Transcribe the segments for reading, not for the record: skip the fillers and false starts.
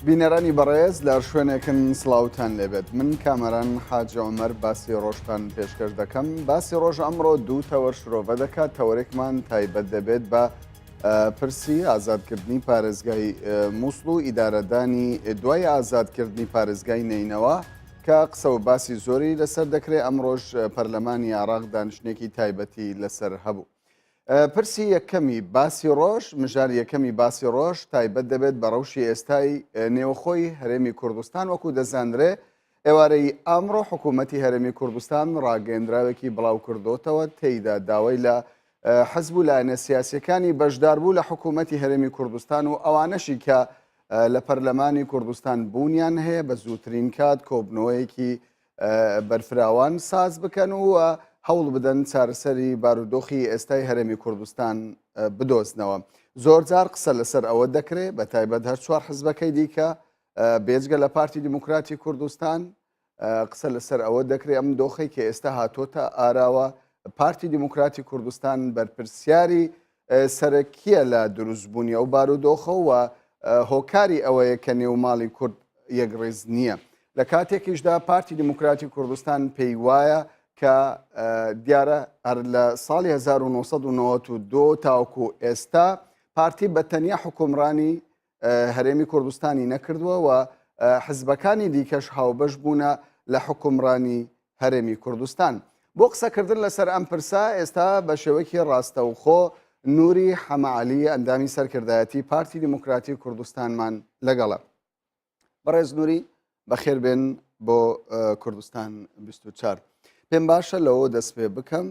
بینەرانی بەڕێز لە شوێنێکن سڵاوتان لێبێت من کامەران حاج عومەر باسی ڕۆژتان پێشکەش دەکەم. باسی ڕۆژ ئەمڕۆ دوو تەوەر شرۆڤە دەکات. تەوەرێکمان تایبەت دەبێت بە پرسی ئازادکردنی پارێزگای مووسڵ و ئیدارەدانی دوای ئازادکردنی پارێزگای نینەوە کە قسە و باسی زۆری لەسەر دەکرێت. ئەمڕۆژ پەرلەمانی عێراق دانیشتێکی تایبەتی لەسەر هەبوو. پرسی یەکەمی باسی ڕۆژ مژار یەکەمی باسی ڕۆژ تایبەت دەبێت بە ڕەوشی ئێستای نێوخۆی هەرێمی کوردستان. وەکو دەزانرێ ئێوارەی ئامڕۆ حکوومەتی هەرێمی کوردستان ڕاگەندراوێکی بڵاو کردوتەوە تێیدا داوای لە حەزب و لایەنە سیاسیەکانی بەشداربوو لە حکوومەتی هەرێمی کوردستان و ئەوانەشی کە لە پەرلەمانی کوردستان بوونیان هەیە بە زووترین کات کۆبنەوەیەکی بەرفراوان ساز بکەن و هەوڵ بدەن چارەسەری بارودۆخی ئێستای هەرێمی کوردستان بدۆزنەوە. زۆرجار قسە لەسەر ئەوە دەکرێت بە تایبەت هەر چوار حزبەکەی دیکە بێجگە لە پارتی دیموکراتی کوردستان قسە لەسەر ئەوە دەکرێت ئەم دۆخی کە ئێستا هاتۆتە ئاراوە پارتی دیموکراتی کوردستان بەرپرسیاری سەرەکیە لە دروستبوونی ئەو بارودۆخە و هۆکاری ئەوەیە کە نێوماڵی کورد یەکڕێز نییە. لە کاتێکیشدا پارتی دیموکراتی کوردستان پێی وایە کە دیارە هەر لە ساڵی 1992 تاوکو ئێستا پارتی بە تەنیا حکومڕانی هەرێمی کوردستانی نەکردووە و حزبەکانی دیکەش هاوبەش بوونە لە حکومڕانی هەرێمی کوردستان. بۆ قسەکردن لەسەر ئەم پرسا ئێستا بە شێوەیەکی ڕاستەوخۆ نووری حەمەعەلی ئەندامی سەرکردایەتی پارتی دیموکراتی کوردستانمان لەگەڵە. بەڕێز نووری بەخێر بێن بۆ کوردستان 24. پێم باشە لەوە دەست پێ بکەم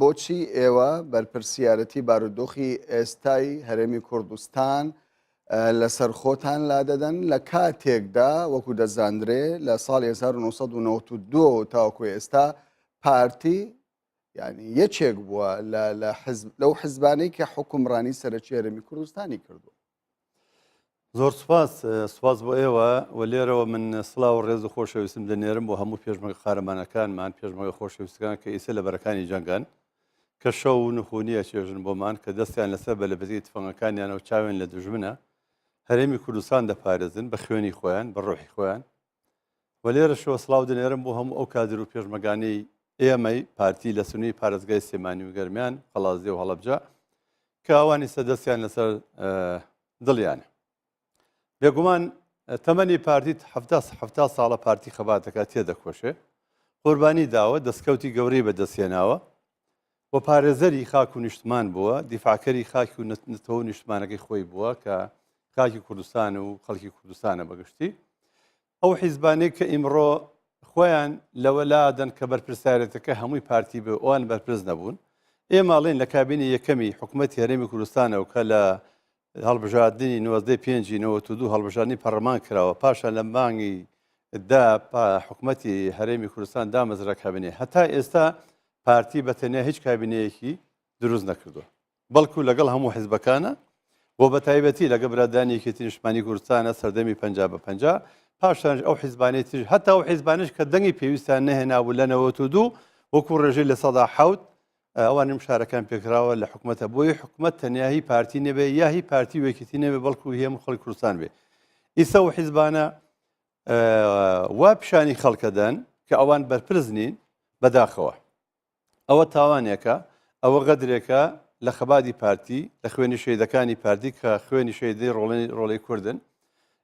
بۆچی ئێوە بەرپرسیارەتی بارودۆخی ئێستای هەرێمی کوردستان لەسەر خۆتان لا دەدەن لە کاتێکدا وەکو دەزاندرێ لە ساڵی 1992 تاوەکو ئێستا پارتی یعنی یەکێک بووە لەو حزبانەی کە حکومڕانی سەرەکی هەرێمی کوردستانی کردو. زۆر سوپاس بۆ ئێوە و لێرەوە من سڵاو و ڕێز و خۆشەویستم دەنێرم بۆ هەموو پێشمەرگە قارەمانەکانمان پێشمەرگە خۆشەویستەکان کە ئیسە لە بەرەکانی جەنگان کە شەو و نخونیە چێژن بۆمان کە دەستیان لەسەر بە لەبەزی تفەنگەکانیان و چاوێن لە دوژمنە هەرێمی کوردستان دەپارێزن بە خوێنی خۆیان بە ڕۆحی خۆیان و لێرە شەوە سڵاو دەنێرم بۆ هەموو ئەو کادر و پێشمەرگانەی ئێمەی پارتی لە سنووی پارێزگای سێمانی و گەرمیان قەڵازیە و هەڵەبجە کە ئەوانی سەدەستیان لەسەر دڵیانە. بێگومان تەمەنی پارتی 70 ساڵە پارتی خەباتەکە تێدەکۆشێ قوربانی داوە دەستکەوتی گەورەی بەدەستێناوە و پارێزەری خاک و نیشتمان بووە دیفاعکەری خاکی و نەتەوە نیشتمانەکەی خۆی بووە کە خاکی کوردستان و خەڵکی کوردستانە بەگشتی. ئەو حیزبانەی کە ئیمڕۆ خۆیان لەوەلادەن کە بەرپرسیارەتەکە هەمووی پارتی بێ ئەوان بەرپرس نەبوون. ئێماڵێن لە کابینی یەکەمی حکوومەتی هەرێمی کوردستانەوە کە لە هەڵبژاردننی 95 هەڵبژاردننی پەرلەمان کراوە پاشان لە مانگی دا حکوومەتی هەرێمی کوردستان دامەزرا کابینێ هەتا ئێستا پارتی بەتەنیا هیچ کابینەیەکی دروست نەکردووە بەڵکو لەگەڵ هەموو حیزبەکانە بۆ بە تایبەتی لەگە برادانیەکێتی نیشتمانی کوردستانە سەردەمی 50 پاشان ئەو حیزبانەی تر هەتا ئەو حیزبانش کە دەنگی پێویستیان نەهێنابوو لە 92 وەکو ڕێژەی لە سەدا حەوت ئەوانم شارەکان پێکراوە لە حکوومەتە بۆی حکوومەت تەنیاهی پارتی نەبێ یا هی پارتی وەکیتی نەبێ بەڵکو هەموو خەڵکی کوردستان بێ. ئیسا و حیزبانە وا پیشانی خەڵکەدەن کە ئەوان بەرپرس نین بەداخەوە. ئەوە تاوانێکە ئەوە غەدرێکە لە خەباتی پارتی لە خوێنی شەیدەکانی پارتی کە خوێنی شەیدەی ڕۆڵەی کوردن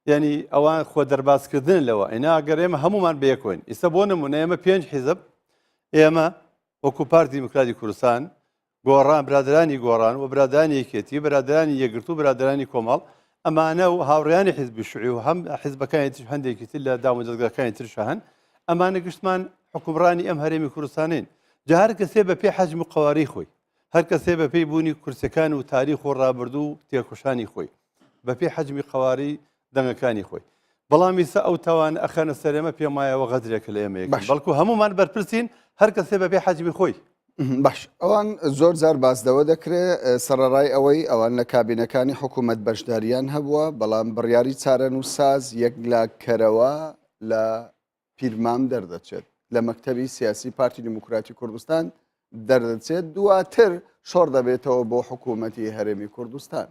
یعنی ئەوان خۆ دەربازکردن لەوە ئینا ئەگەر ئێمە هەمومان بەیەکۆین. ئیسا بۆ نمونە ئێمە 5 حیزب ئێمە وەکو پارتی دیموکراتی کوردستان گۆڕان برادرانی گۆڕان و برادرانی یەکێتی برادرانی یەکگرتو و برادرانی کۆمەڵ ئەمانە و هاوڕێیانی حیزبی شوعی و هەم حیزبەکانی تر هەندێکی تر لە دام و دەستگاکانی ترشە هەن ئەمانە گشتمان حکومڕانی ئەم هەرێمی کوردستانین. جا هەر کەسێ بە پێی حەجم و قەواری خۆی هەر کەسێ بە پێی بوونی کورسەکان و تاریخ و ڕابردوو و تێکۆشانی خۆی بە پێی حەجمی قەواری دەنگەکانی خۆی بەڵامی سە ئەو تاوان ئەخەنە سەرێمە پێم وایەوە غەدرێکە لە ئێمەیەک بەڵکو هەمومان بەرپرسین هەر کەسێ بە پێی حەجمی خۆی. باش ئەوان زۆر جار باسدەوە دەکرێت سەرڕای ئەوەی ئەوان لە کابینەکانی حکوومەت بەشداریان هەبووە بەڵام بڕیاری چارەن و ساز یەک لاکەرەوە لە پیرمام دەردەچێت لە مەکتەبی سیاسی پارتی دیموکراتی کوردستان دەردەچێت دواتر شۆڕ دەبێتەوە بۆ حکوومەتی هەرێمی کوردستان.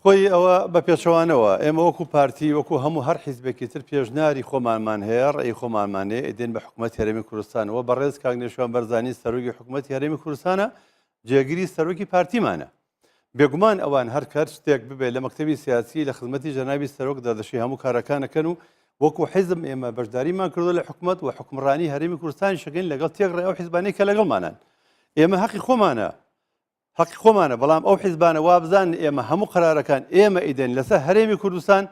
خۆی ئەوە بە پێچەوانەوە ئێمە وەکو پارتی وەکو هەموو هەر حیزبێکی تر پێشناری خۆمانمان هەیە ڕێی خۆمانمانێ ئەدێن بە حکوومەت هەرێمی کوردستانەوە بەڕێز کاگنێشوان بەرزانی سەرۆکی حکوومەت هەرێمی کوردستانە جێگیری سەرۆکی پارتیمانە بێگومان ئەوان هەر کار شتێک ببێت لە مەکتەبی سیاسی لە خزمەتی جەنابی سەرۆک دەدەشی هەموو کارەکانەکەن و وەکو حیزم ئێمە بەشداریمان کردو لە حکوومەت و حکمڕانی هەرێمی کوردستانی شەکەین لەگەڵ تێگڕێ ئەو حیزبانەی کە لەگەڵمانان ئێمە حەقی خۆمانە حەقی خۆمانە بەڵام ئەو حیزبانە وابزان ئێمە هەموو قرارەکان ئێمە ئیدەن لەسەر هەرێمی کوردستان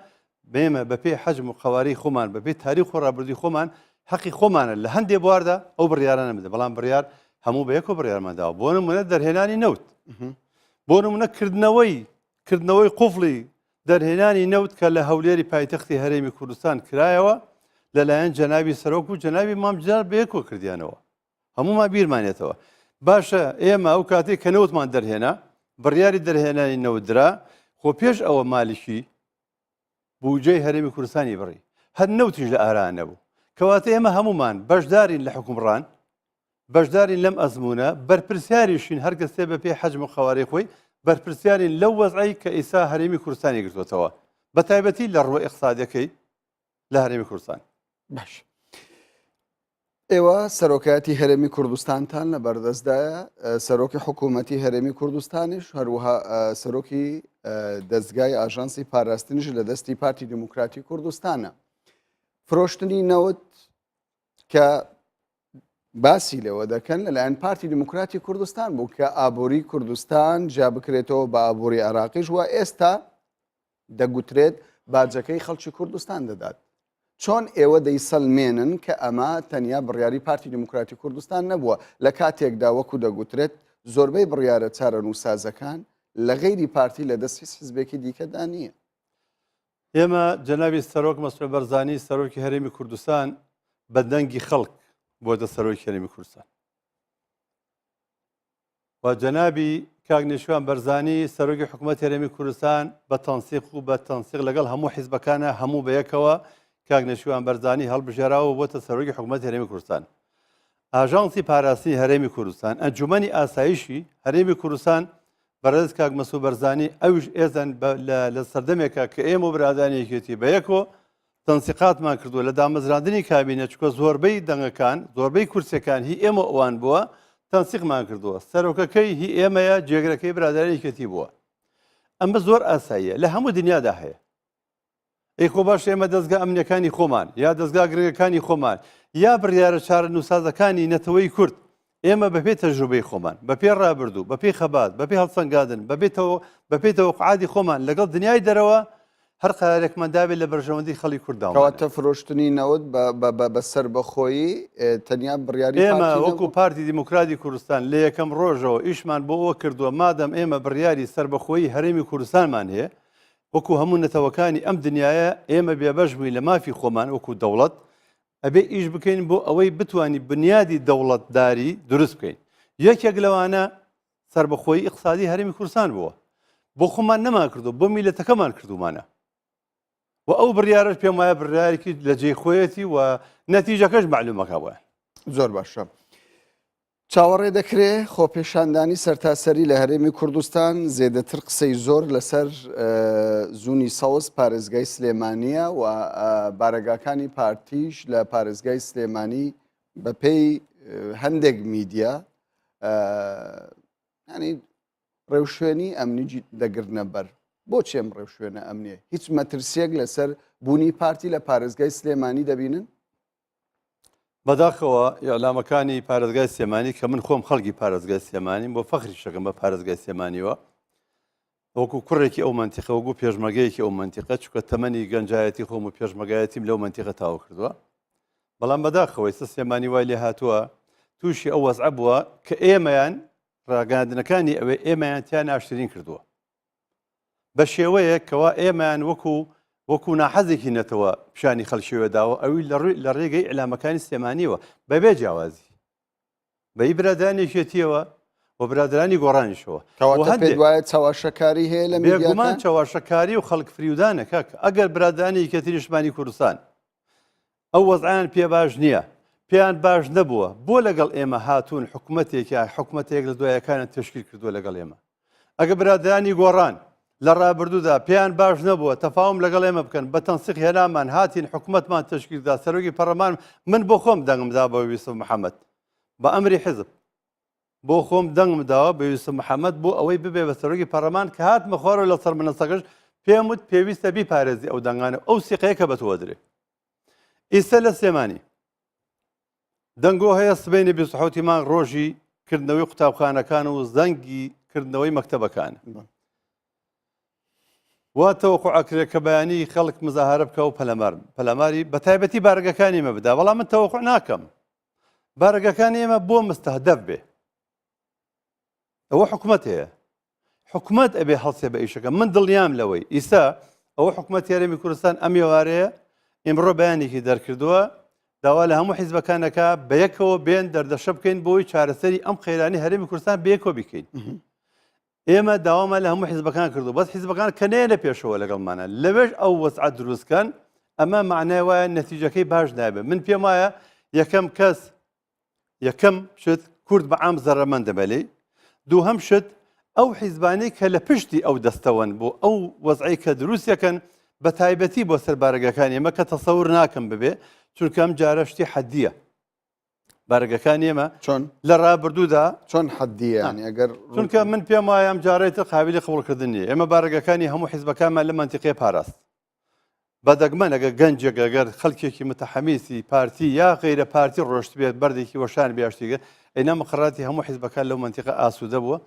بێمە بەپێی حەجم و قەواری خۆمان بەپێی تاریخ و ڕابردووی خۆمان حەقی خۆمانە لە هەندێک بواردا ئەو بڕیارانە بدە بەڵام بڕیار هەموو بە یەکۆ بڕیارمەداوە بۆ نمونە دەرهێنانی نەوت بۆ نمونە کردنەوەی قوفڵی دەرهێنانی نەوت کە لە هەولێری پایتەختی هەرێمی کوردستان کرایەوە لەلایەن جەنابی سەرۆک و جەنابی مامجار بە یەکۆ کردیانەوە هەمومان بیرمانێتەوە باشە ئێمە ئەو کاتێک کە نەوتمان دەرهێنا بڕیاری دەرهێنانی نەوتدرا خۆ پێش ئەوە مالیشی بوجەی هەرێمی کوردستانی بڕی هەر نەوتیش لە ئاران نەبوو کەواتە ئێمە هەمومان بەشدارین لە حکومڕان بەشدارین لەم ئەزمونە بەرپرسیاریشین هەر کەسێ بە پێی حەجم و خەواری خۆی بەرپرسیارین لەو وەزعی کە ئیسا هەرێمی کوردستانی گرتوتەوە بە تایبەتی لە ڕووی اقتصادیەکەی لە هەرێمی کوردستان باش ئێوە سەرۆکایەتی هەرێمی کوردستانتان لە بەردەستدایە سەرۆکی حکوومەتی هەرێمی کوردستانیش هەروەها سەرۆکی دەستگای ئاژانسی پاراستنیش لە دەستی پارتی دموکراتی کوردستانە فرۆشتنی نەوت کە باسی لەوە دەکەن لەلایەن پارتی دموکراتی کوردستان بوو کە ئابووری کوردستان جا بکرێتەوە بە ئابووری عراقیش وە ئێستا دەگوترێت باجەکەی خەڵکی کوردستان دەدات چۆن ئێوە دەیسەلمێنن کە ئەمە تەنیا بڕیاری پارتی دموکراتی کوردستان نەبووە لە کاتێکدا وەکو دەگوترێت زۆربەی بڕیارە چارەنووسازەکان لە غەیری پارتی لە دەستی حیزبێکی دیکەدا نییە ئێمە جەنابی سەرۆک مەسعود بەرزانی سەرۆکی هەرێمی کوردستان بە دەنگی خەڵک بۆتە سەرۆکی هەرێمی کوردستان و جەنابی کاگنێشوان بەرزانی سەرۆکی حکوومەت هەرێمی کوردستان بە تەنسیق و بە تەنسیق لەگەڵ هەموو حیزبەکانە هەموو بەیەکەوە کاگنێشوان بەرزانی هەڵبژێراوە بۆتە سەرۆکی حکوومەت هەرێمی کوردستان ئاژانسی پاراستنی هەرێمی کوردستان ئەنجومەنی ئاسایشی هەرێمی کوردستان بەڕێز کاک مەسعود بەرزانی ئەوش ئێزن لە سەردەمێکە کە ئێمە و برادانیەکێتی بەیەکەوە تەنسیقاتمان کردووە لە دامەزراندنی کابینە چکە زۆربەی دەنگەکان زۆربەی کورسەکان هی ئێمە ئەوان بووە تەنسیقمان کردووە سەرۆکەکەی هی ئێمەیە جێگرەکەی برادانیەکێتی بووە ئەمە زۆر ئاساییە لە هەموو دنیادا هەیە ئەی خۆ باش ئێمە دەستگا ئەمنیەکانی خۆمان یا دەستگا گرنگەکانی خۆمان یا بڕیارە چارە نووسازەکانی نەتەوەی کورد ئێمە بەپێی تەجروبەی خۆمان بەپێی ڕابردوو بەپێی خەبات بەپێی هەڵسەنگادن بەپێی تەوەقعاتی خۆمان لەگەڵ دنیای دەرەوە هەر قەرارێکمان دابێت لە بەرژەوەندی خەڵی کورداوە کەواتە فرۆشتنی نەوت بەسەر بەخۆیی تەنیا بڕیاری ئێمە وەکو پارتی دیموکراتی کوردستان لە یەکەم ڕۆژەوە ئیشمان بۆ ئەوە کردووە مادەم ئێمە بڕیاری سەربەخۆیی هەرێمی کوردستانمان هەیە وەکو هەموو نەتەوەکانی ئەم دنیاە ئێمە بێبەش بووی لە مافی خۆمان وەکو دەوڵەت ئەبێ ئیش بکەین بۆ ئەوەی بتوانی بنیادی دەوڵەتداری دروست بکەین یەکێک لەوانە سەربەخۆیی اقتصادی هەرێمی کوردستان بووە بۆ خۆمان نەمان کردو بۆ میلەتەکەمان کردومانە و ئەو بڕیارش پێم وایە بڕیارێکی لە جێی خۆیەتی و نەتیجەکەش معلومەکە بووە زۆر باشە چاوەڕێ دەکرێت خۆپێشاندانی سەرتاسەری لە هەرێمی کوردستان زێدەتر قسەی زۆر لەسەر زوونی سەوز پارێزگای سلێمانیە و بارەگاکانی پارتیش لە پارێزگای سلێمانی بەپێی هەندێک میدیا ینی ڕێوشوێنی ئەمنی دەگرنە بەر بۆچی ئەم ڕێوشوێنە ئەمنیە هیچ مەترسیەک لەسەر بوونی پارتی لە پارێزگای سلێمانی دەبینن؟ بەداخەوە ئیعلامەکانی پارێزگای سلێمانی کە من خۆم خەڵکی پارێزگای سلێمانی بۆ فەخری شەکەم بە پارێزگای سلێمانیەوە وەکو کوڕێکی ئەو منتیقە وەکو پێشمەگەیەکی ئەو منتیقە چکە تەمەنی گەنجایەتی خۆم و پێشمەگایەتیم لەو منتیقە تاوا کردووە بەڵام بەداخەوە ئێستا سلێمانی وای لێ هاتووە تووشی ئەو وەزعە بووە کە ئێمەیان ڕاگەاندنەکانی ئەوێ ئێمەیان تیان ئاشترین کردووە بە شێوەیەک کەوا ئێمەیان وەکو ناحەزێکی نەتەوە پیشانی خەڵکیوێداوە ئەوی لە ڕێگەی ئیعلامەکانی سلێمانیەوە بەبێ جیاوازی بەی برادرانێکێتیەوە و برادرانی گۆڕانیشەوە پێ وایە چاواشەکاری هەیە لە بێگومان چاواشەکاری و خەڵک فریودانە کاکە ئەگەر برادرانی یەکێتی نیشتمانی کوردستان ئەو وەزعیان پێ باش نییە پێیان باش نەبووە بۆ لەگەڵ ئێمە هاتوون حکوومەتێک لە دوایەکانە تشکیل کردووە لەگەڵ ئێمە ئەگە برادرانی گۆڕان لە ڕابردوودا پێیان باش نەبووە تەفاوم لەگەڵ ئێمە بکەن بە تەنسیق هێنامان هاتین حکوومەتمان تشکیلدا سەرۆکی پەرلەمان من بۆ خۆم دەنگمدا بە یوسف محەممەد بە ئەمری حزب بۆ خۆم دەنگمداوە بە یوسف محەممەد بۆ ئەوەی ببێ بە سەرۆکی پەرلەمان کە هاتمە خوارەوە لە سەر منەسەکەش پێم وت پێویستە بیپارێزی ئەو دەنگانە ئەو سیقەیە کە بەتوە درێ ئیستا لە سلێمانی دەنگۆ هەیە سبەینی 27 مانگ ڕۆژی کردنەوەی قوتابخانەکان و زەنگی کردنەوەی مەکتەبەکان واتەوەکو ئەکرێت کە بەیانی خەڵک مزاهرە بکە و پەلەماری بە تایبەتی بارگەکانی ئێمە بدا بەڵام من تەوەقع ناکەم بارگەکانی ئێمە بۆ مستەهدەف بێ ئەوە حکوومەت هەیە حکوومەت ئەبێ هەڵسێ بە ئیشەکە من دڵنیام لەوەی ئیستا ئەوە حکوومەت یاریمی کوردستان ئەم ێوارەیە ئێمڕۆ بەیانێکی دەرکردووە داوا لە هەموو حیزبەکانەکە بە یەکەوە بێن دەردەشە بکەین بۆی چارەسەری ئەم خێرانی هەرێمی کوردستان بە یەکەوە بکەین ئێمە داوامان لە هەموو حیزبەکان کردو بەس حیزبەکان کە نێنە پێشەوە لەگەڵمانە لەوێش ئەو وەسعەت دروستکەن ئەمە معنای وایە نەتیجەکەی باش نابێت من پێم وایە یەکەم شت کورد بە عام زەڕەمەند دەبەلێ دووهەم شت ئەو حیزبانەی کە لە پشتی ئەو دەستەوەن بۆ ئەو وەزعی کە دروستەکەن بە تایبەتی بۆ سەر بارگەکانی ئێمە کە تەسەور ناکەم ببێ چونکە ئەم جارە شتی حەدیە بارگەکانی ئێمە چۆن لە ڕابردوودا چۆن حەدیە ینی ئەگەر چونکە من پێم وایە ئەم جارێتە قابلی قبولکردن نیە ئێمە بارگەکانی هەموو حیزبەکانمان لە منتیقەیە پاراست بەدەگمەن ئەگە گەنجێک ئەگەر خەڵکێکی متەحەمیسی پارتی یا غیرە پارتی ڕۆشت بێت بەردێکی وەشان بیاشتیگە ئەینا مقڕاتی هەموو حیزبەکان لەو منتیقە ئاسوودە بووە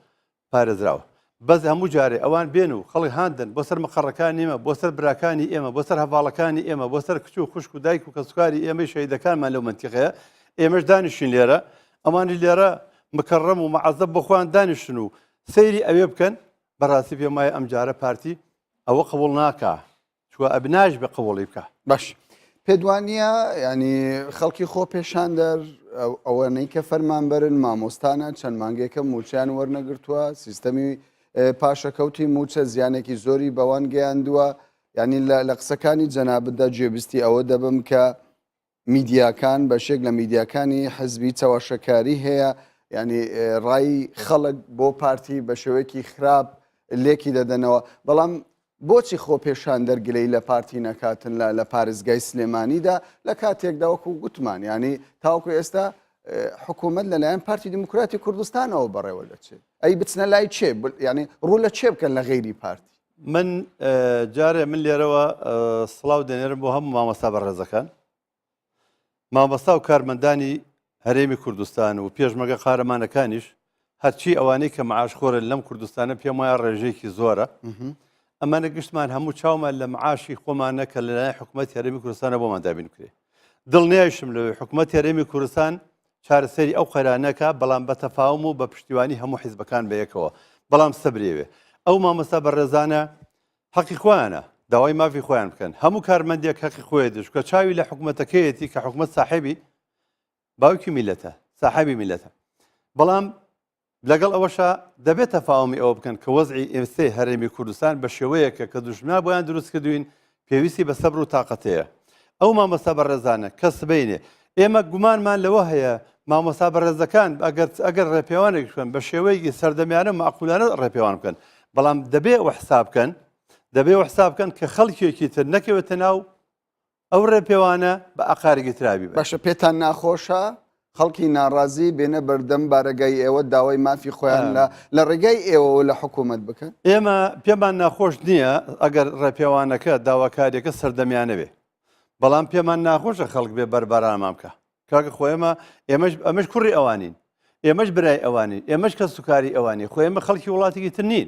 پارێزراوە بەس هەموو جارێ ئەوان بێن و خەڵک هاندن بۆ سەر مقڕەکانی ئێمە بۆ سەر براکانی ئێمە بۆ سەر هەواڵەکانی ئێمە بۆ سەر کچ و خوشک و دایک و کەسوکاری ئێمەی شەهیدەکانمان لەو منتیقەیە ئێمەش دانیشتین لێرە ئەمانی لێرە مکەڕەم و مەعەزەب بۆ خۆیان دانیشتن و سەیری ئەوێ بکەن بەڕاستی پێم وایە ئەم جارە پارتی ئەوە قبوڵ ناکا چووە ئەبناش بە قبوڵی بکە باش پێدوانیە ینی خەڵکی خۆ پێشان دەر ئەوەنەی کە فەرمانبەرن مامۆستانە چەند مانگێکە موچیان وەرنەگرتووە سیستەمی پاشەکەوتی موچە زیانێکی زۆری بەوان گەیاندووە ینی لە قسەکانی جەنابەتدا گوێبستی ئەوە دەبم کە میدیاکان بەشێک لە میدیاکانی حزبی چاوەشەکاری هەیە ینی ڕای خەڵک بۆ پارتی بە شێوەیەکی خراپ لێکی دەدەنەوە بەڵام بۆچی خۆ پێشان دەرگلەی لە پارتی نەکاتن لە پارێزگای سلێمانیدا لە کاتێکدا وەکو گوتمان ینی تاوەکو ئێستا حکوومەت لەلایەن پارتی دموکراتی کوردستانەوە بەڕێوە دەچێت ئەی بچنە لای چێ ینی ڕوو لە چێ بکەن لە غێری پارتی من جارێ من لێرەوە سڵاو دەنێرم بۆ هەموو مامەستا بەڕێزەکان مامەستا و کارمەندانی هەرێمی کوردستان و پێشمەگە قارەمانەکانیش هەرچی ئەوانەی کە مەعاشخۆرن لەم کوردستانە پێم وایە ڕێژەیەکی زۆرە ئەمانە گشتمان هەموو چاومان لە معاشی خۆمانە کە لەلایەن حکوومەت هەرێمی کوردستانە بۆمان دابین کرێ دڵنیایشم لەوێ حکوومەت هەرێمی کوردستان چارەسەری ئەو قەرانەکە بەڵام بە تەفاوم و بە پشتیوانی هەموو حیزبەکان بەیەکەوە بەڵام سەبرێوێ ئەو مامەستا بەڕێزانە حەقی خۆیانە داوای مافی خۆیان بکەن هەموو کارمەندێک حەقی خۆی دەش کە چاوی لە حکوومەتەکەیەتی کە حکوومەت ساحێبی باوکی میلەتە ساحەبی میلەتە بەڵام لەگەڵ ئەوەشە دەبێت تەفاومی ئەوە بکەن کە وەزعی ئێستەی هەرێمی کوردستان بە شێوەیەکە کە دوژمنا بۆیان دروست کردوین پێویستی بە سەبر و تااقەتەیە ئەو مامەستا بەڕێزانە کە سبەینێ ئێمە گومانمان لەوە هەیە مامۆستا بەڕێزەکان ئەگەر ڕێپێوانێک بکەن بە شێوەیەکی سەردەمیانە مەعقولانە ڕێپێوان بکەن بەڵام دەبێ ئەوە حسابکەن کە خەڵکێکی تر نەکەوێتە ناو ئەو ڕێپێوانە بە ئاقارێکی ترابی باشە پێتان ناخۆشە خەڵکی ناڕازی بێنە بەردەم بارگای ئێوە داوای مافی خۆیان لە ڕێگای ئێوە لە حکوومەت بکەن ئێمە پێمان ناخۆش نییە ئەگەر ڕێپێوانەکە داواکاریەکە سەردەمیانە بێ بەڵام پێمان ناخۆشە خەڵک بێ بەربەرامان بکە کاکە خۆ ئێمەش کوڕی ئەوانین ئێمەش برای ئەوانین ئێمەش کە سوکاری ئەوانی خۆ ئێمە خەڵکی وڵاتێکی تر نین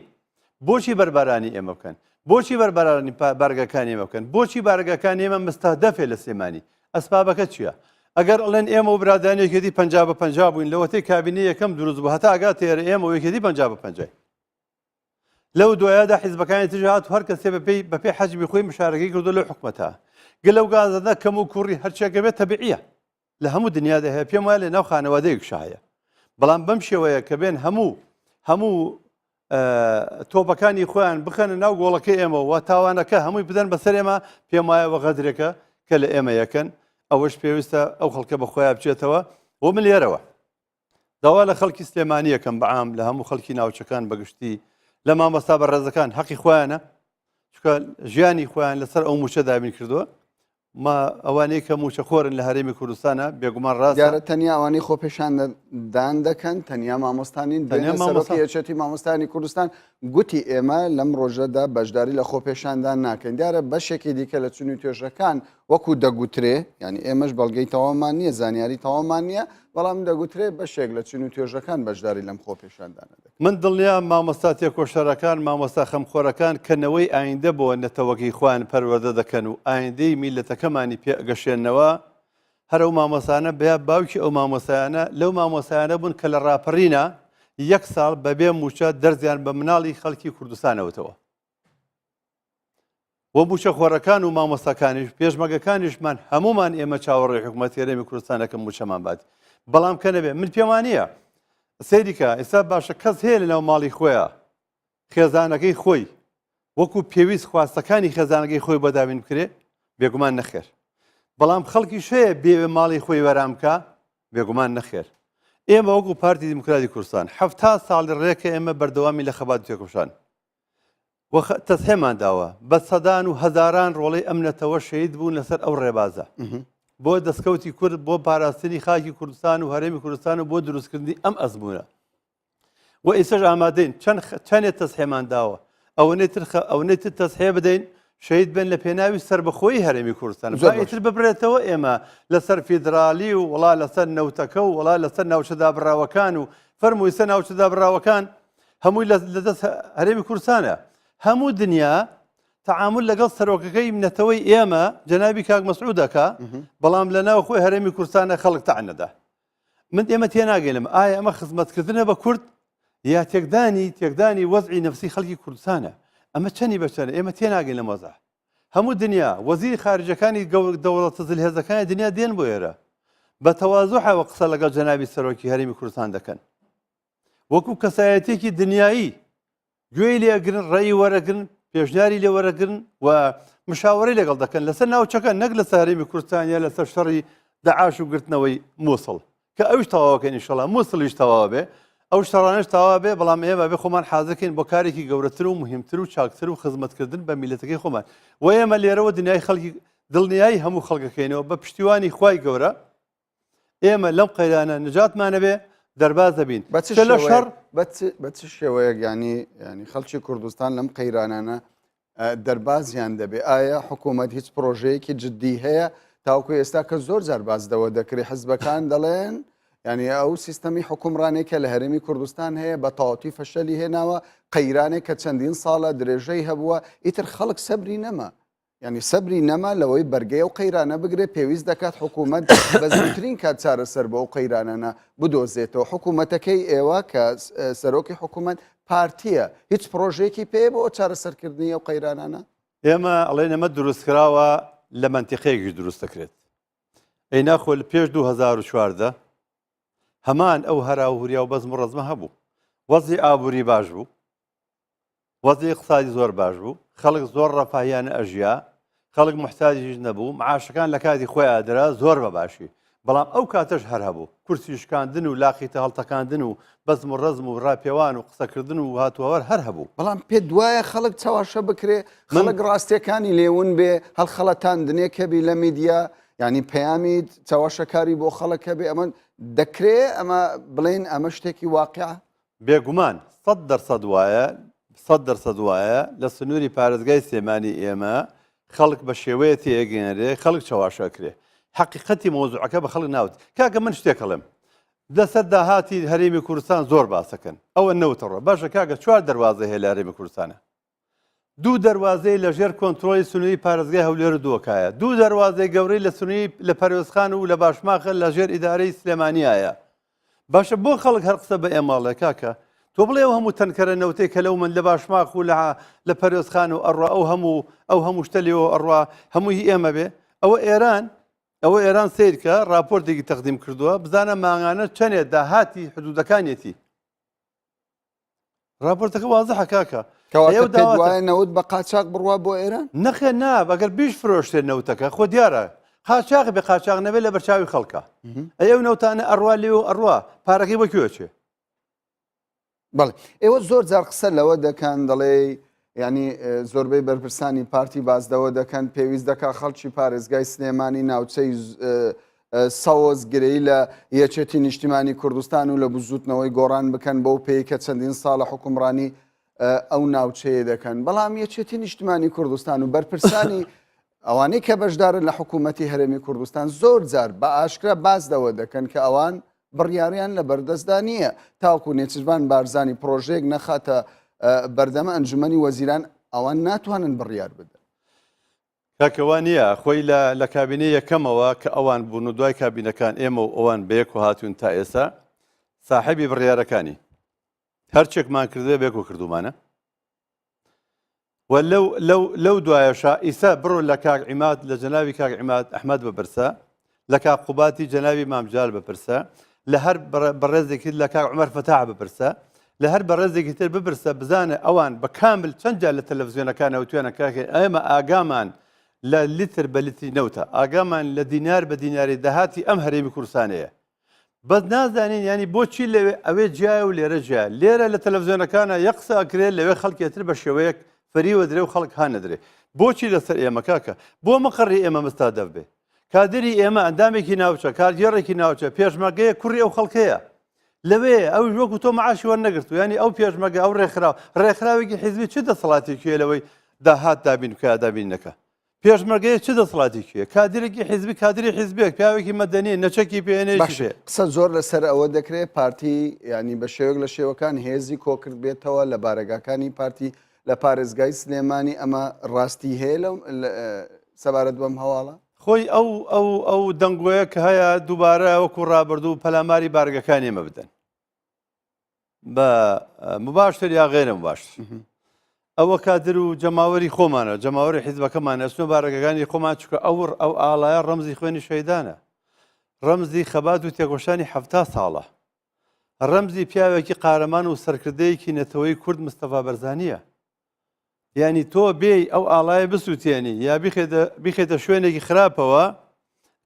بۆچی بەربارانی ئێمە بکەن بۆچی بەربارانی بارگەکانی ئێمە بکەن بۆچی بارگەکانی ئێمە مستەهدەفێ لە سلێمانی ئەسبابەکە چییە ئەگەر ئەڵێن ئێمە و برادانێکێتی 50 بووین لەوەتەی کابینی یەکەم دروست بوو هەتا ئاگات تێرە ئێمە و یەکێتی 50 لەو دوایەدا حیزبەکانی تجات هەر کەسێ بەپێی حەجمی خۆی مشارەکەی کردو لە حکوومەتە گە لەو گازەدا کەم و کوڕی هەرچێکە بێت تەبیعیە لە هەموو دنیادا هەیە پێم وایە لە ناو خانەوادەیەکش هەیە بەڵام بەم شێوەیە کە بێن هەموو تۆپەکانی خۆیان بخەنە ناو گۆڵەکەی ئێمە و تاوانەکە هەمووی بدەن بەسەر ئێمە پێم وایە وەغەدرێکە کە لە ئێمە یەکەن ئەوەش پێویستە ئەو خەڵکە بە خۆیان بچێتەوە بۆ من لێرەوە داوا لە خەڵکی سلێمانی یەکەم بەعام لە هەموو خەڵکی ناوچەکان بەگشتی لە مامۆستا بەڕێزەکان حەقی خۆیانە چکە ژیانی خۆیان لەسەر ئەو موچە دابین کردووە ما ئەوانەی کە موچە خۆرن لە هەرێمی کوردستانە بێگومان ڕاستە دیارە تەنیا ئەوانەی خۆپێشاندان دەکەن تەنیا مامۆستانین سەرۆکیەچێتی مامۆستانی کوردستان گوتی ئێمە لەم ڕۆژەدا بەشداری لە خۆپێشاندان ناکەن دیارە بەشێکی دیکە لە چونی توێژەکان وەکو دەگوترێ ینی ئێمەش بەڵگەی تەوامان نییە زانیاری تەوامان نییە بەڵام دەگوترێ بەشێک لە چون و توێژەکان بەشداری لەم خۆپێشاندانە دەکەن من دڵنیا مامۆستا تێکۆشەرەکان مامۆستا خەمخۆرەکان کەنەوەی ئایندە بۆ نەتەوەگەی خۆیان پەروەردە دەکەن و ئایندەی میلەتەکەمانی پێگەشێنەوە هەر ئەو مامۆسانە بیا باوکی ئەو مامۆسایانە لەو مامۆسایانە بوون کە لە ڕاپەڕینە یەک ساڵ بەبێ موچە دەرزیان بە مناڵی خەڵکی کوردستانەوەتەوە وە موچە خۆرەکان و مامۆستاکانیش پێشمەگەکانیشمان هەمومان ئێمە چاوەڕێی حکوومەتی هەرێمی کوردستانەکە موچەمان بات بەڵام کە نەبێ من پێم وانە سەیریکە ئێستا باشە کەس هەیە لەناو ماڵی خۆیە خێزانەکەی خۆی وەکو پێویست خواستەکانی خێزانەکەی خۆی بەداوین بکرێ بێگومان نەخێر بەڵام خەڵکی شەیە بێوێ ماڵی خۆی وەرامکە بێگومان نەخێر ئێمە وەکو پارتی دیموکراتی کوردستان 70 ساڵی ڕێکە ئێمە بەردەوامی لە خەبات تێکۆشان تەسهێمان داوە بە سەدان و هەزاران ڕۆڵەی ئەمنەتەوە شەید بوون لەسەر ئەو ڕێبازە بۆ دەستکەوتی کورد بۆ پاراستنی خاکی کوردستان و هەرێمی کوردستان و بۆ دروستکردنی ئەم ئەزمونە و ئێسەش ئامادەین چەندێت تەسهێمان داوە ئەوەی تر تەسهێ بدەین شەید بن لە پێناوی سربەخۆیی هەرێمی کوردستان ئیتر ببرێتەوە ئێمە لەسەر فیدرالی و وڵا لەسەر نەوتەکە و وڵا لەسەر ناوچەدا بڕاوەکان و فەرمووی سەر ناوچەدا بڕاوەکان هەمووی لەدەست هەرێمی کوردستانە هەموو دنیا تعامل لەگەڵ سەرۆکەکەی منەتەوەی ئێمە جەنابی کاک مەسعودەکە بەڵام لە ناو خۆی هەرێمی کوردستانە خەڵک تەعنەدا من ئێمە تێناگەینم ئایا ئەمە خزمەتکردنە بە کورد یا تێکدانی وەزعی نەفسی خەڵکی کوردستانە ئەمە چەندی بەچەنە ئێمە تێناگەین لەم وەزع هەموو دنیا وەزیری خارجەکانی دەوڵەتە جلهێزەکانی دنیا دێن بۆ ئێرە بە تەواضوحەوە قسە لەگەڵ جەنابی سەرۆکی هەرێمی کوردستان دەکەن وەکو کەسایەتێکی دنیایی گوێی لێگرن ڕێی وەرەگرن پێشنیاری لێ وەرەگرن و مشاوەڕی لەگەڵ دەکەن لەسەر ناوچەکە نەک لە هەرێمی کوردستانیە لەسەر شەڕی داعاش و گرتنەوەی مووسڵ کە ئەوش تەواوەکەن ئینشەڵا مووسڵیش تەواوە بێ ئەو شەڕانش تەواو بێ بەڵام ئێمە بێ خۆمان حازەکەین بۆ کارێکی گەورەتر و مهمتر و چاکتر و خزمەتکردن بە میلەتەکەی خۆمان و ئێمە لێرەوە دنیای خەڵکی دڵنیایی هەموو خەڵکەکەینەوە بە پشتیوانی خوای گەورە ئێمە لەم قەیرانە نجاتمانە بێ دەرباز دەبین لە شەڕ بە چ شێوەیەک ینی خەڵکی کوردستان لەم قەیرانانە دەربازیان دەبێ ئایا حکوومەت هیچ پرۆژەیەکی جددی هەیە تاوکو ئێستا کە زۆر جاربازدەوە دەکری حزبەکان دەڵێن ینی ئەو سیستەمی حکومڕانێکە لە هەرێمی کوردستان هەیە بە تەواوی فەشەلی هێناوە قەیرانێک کە چەندین ساڵە درێژەی هەبووە ئیتر خەڵک سەبری نەما ینی سەبری نەما لەوەی بەرگەی و قەیرانە بگرێ پێویست دەکات حکوومەت بە زووترین کات چارەسەر بە ئەو قەیرانانە بدۆزێتەوە حکوومەتەکەی ئێوە کە سەرۆکی حکوومەت پارتیە هیچ پرۆژێکی پێ بۆ چارەسەرکردنی ئەو قەیرانانە ئێمە ئەڵێن ئەمە دروستکراوە لە منتیقەیەکی دروست دەکرێت ئەی ناخۆ لە پێش 2014 هەمان ئەو هەراوهوریا و بەزم و ڕەزمە هەبوو وەزی ئابووری باش بوو وەزی اقتصادی زۆر باش بوو خەڵک زۆر ڕەفاهیانە ئەژیا خەڵک محتاجیش نەبوو معاشەکان لە کاتی خۆی ئادرا زۆر بەباشی بەڵام ئەو کاتەش هەر هەبوو کورسی شکاندن و لاقیتە هەڵتەکاندن و بەزم و ڕەزم و ڕاپێوان و قسەکردن و هاتووەوەر هەر هەبوو بەڵام پێ دوایە خەڵک چاواشە بکرێ خەڵک ڕاستیەکانی لێون بێ هەڵخەڵەتاندنێک هەبی لە میدیا ینی پەیامی چاواشەکاری بۆ خەڵک هەبێ ئەمە دەکرێ ئەمە بڵێن ئەمە شتێکی واقعە بێگومان 100% وایە 100% وایە لە سنووری پارێزگای سلێمانی ئێمە خەڵک بە شێوەیەتی ئەگەێنرێ خەڵک چاواشەکرێ حقیقەتی مۆزوعەکە بە خەڵک ناوت کاکە من شتێکەڵم دەسەر داهاتی هەرێمی کوردستان زۆر باسەکەن ئەوە نەوتەڕۆ باشە کاکە چوار دەواازە هەیە لە هەرێمی کوردستانە دوو دەواازەی لە ژێر کۆنتترۆلی سنووری پارێزگای هەولێر و دووەکایە دوو دەواازەی گەورەی لە سنووری لە پەروێزخان و لە باشماخە لە ژێر ئیدارەی سلێمانیایە باشە بۆ خەڵک هەر قسە بە ئێماڵێ کاکە تۆ بڵێ ئەو هەموو تەنکەرە نەوتەی کە لەو من لە باشماخ و لە پەروێزخان و ئەڕوا ئەو هەموو شتە لێەوە ئەڕوا هەمووی ئێمە بێ ئەوە ئێران سیرکە راپۆرتێکی تەقدیم کردووە بزانە ماگانە چەندێت داهاتی حدودەکانیەتی راپۆرتەکە وازەحە کاکە دوایە نەوت بە قاچاق بڕوا بۆ ئێران نەخێ نا بەگەر بیش فرۆشتێ نەوتەکە خۆ دیارە قاچاق بێ قاچاق نەبێت لە بەرچاوی خەڵکە ئەو نەوتانە ئەڕوا لێ و ئەڕوا پارەکەی بەکوێچێ بەڵێ ئێوە زۆر جار قسە لەوە دەکەن دەڵێ ینی زۆربەی بەرپرسانی پارتی بازدەوە دەکەن پێویست دەکات خەڵکی پارێزگای سلێمانی ناوچەی سەوز گرەی لە یەکێتی نیشتیمانی کوردستان و لە بزوتنەوەی گۆڕان بکەن بەو پێی کە چەندین ساڵە حکومڕانی ئەو ناوچەیە دەکەن بەڵام یەکێتی نیشتیمانی کوردستان و بەرپرسانی ئەوانەی کە بەشدارن لە حکوومەتی هەرێمی کوردستان زۆر جار بە ئاشکرا بازدەوە دەکەن کە ئەوان بڕیاریان لە بەردەستدا نییە تاوکو نێچیروان بارزانی پرۆژێک نەخاتە بەردەمە ئەنجومەنی وەزیران ئەوان ناتوانن بڕیار بدەن. کاکەوان نییە خۆی لە کابینەی یەکەمەوە کە ئەوان بوون و دوای کابینەکان ئێمە و ئەوان بەیەک و هاتوون تا ئێستا ساحەبی بڕیارەکانی هەرچێکمان کردێ بێک و کردومانە و لەو دوایەشە ئیسا بڕۆ لە کاک عیماد لە جەناوی کاک عیماد ئەحمەد بپرسە لە کاک قوباتی جەناوی مامجال بپرسە لە هەر بەڕێزێکی لە کاک عومەر فەتاح بپرسە لە هەر بەڕێزێکی تر بپرسە بزانە ئەوان بە کامل چەند جار لە تەلەڤیزیۆنەکانەوە توانە کاکە ئێمە ئاگامان لە لیتر بە لیتری نەوتە ئاگامان لە دینار بە دیناری داهاتی ئەم هەرێمی کوردستانەیە بەس نازانین ینی بۆچی لەوێ ئەوێ جیای و لێرە جیای لێرە لە تەلەڤیزیۆنەکانە یەک قسە ئەکرێت لەوێ خەڵکێتر بە شێوەیەک فەریوە درێ و خەڵک هانەدرێ بۆچی لەسەر ئێمە کاکە بۆ مەقڕی ئێمە مستادەف بێ کادری ئێمە ئەندامێکی ناوچە کارگێڕێکی ناوچە پێشمەرگەیە کوڕی ئەو خەڵکەیە لەوێ ئەو وەکو تۆ مەعاشی وەرنەگرت و ینی ئەو پێشمەرگە ئەو ڕێکخراوێکی حیزبی چ دەسەڵاتێکیە لەوەی داهات دابین و دابینەکە پێشمەرگەیە چ دەسەڵاتێکیە کادرێکی حیزبی کادری حیزبێک پیاوێکی مەدەنی نەچەکی پێێنێ قسە زۆر لەسەر ئەوە دەکرێت پارتی ینی بە شێوەک لە شێوەکان هێزی کۆکرد بێتەوە لە بارەگاکانی پارتی لە پارێزگای سلێمانی ئەمە ڕاستی هەیە لەو سەبارەت بەم هەواڵە خۆی ئەو دەنگۆیە کە هەیە دووبارە وەکو ڕابردوو پەلاماری بارگەکانی ئێمە بدەن بە مباشتر یا غێرە مباشتر ئەوە کادر و جەماوەری خۆمانە جەماوەری حیزبەکەمان ئەچنۆ بارگەکانی خۆمان چکە ئەو ئاڵایە ڕەمزی خوێنی شەیدانە ڕەمزی خەبات و تێگۆشانی 70 ساڵە ڕەمزی پیاوێکی قارەمان و سەرکردەیەکی نەتەوەی کورد مستەفا بەرزانیە ینی تۆ بێ ئەو ئاڵایە بسووتێنی یا بیخێتە شوێنێکی خراپەوە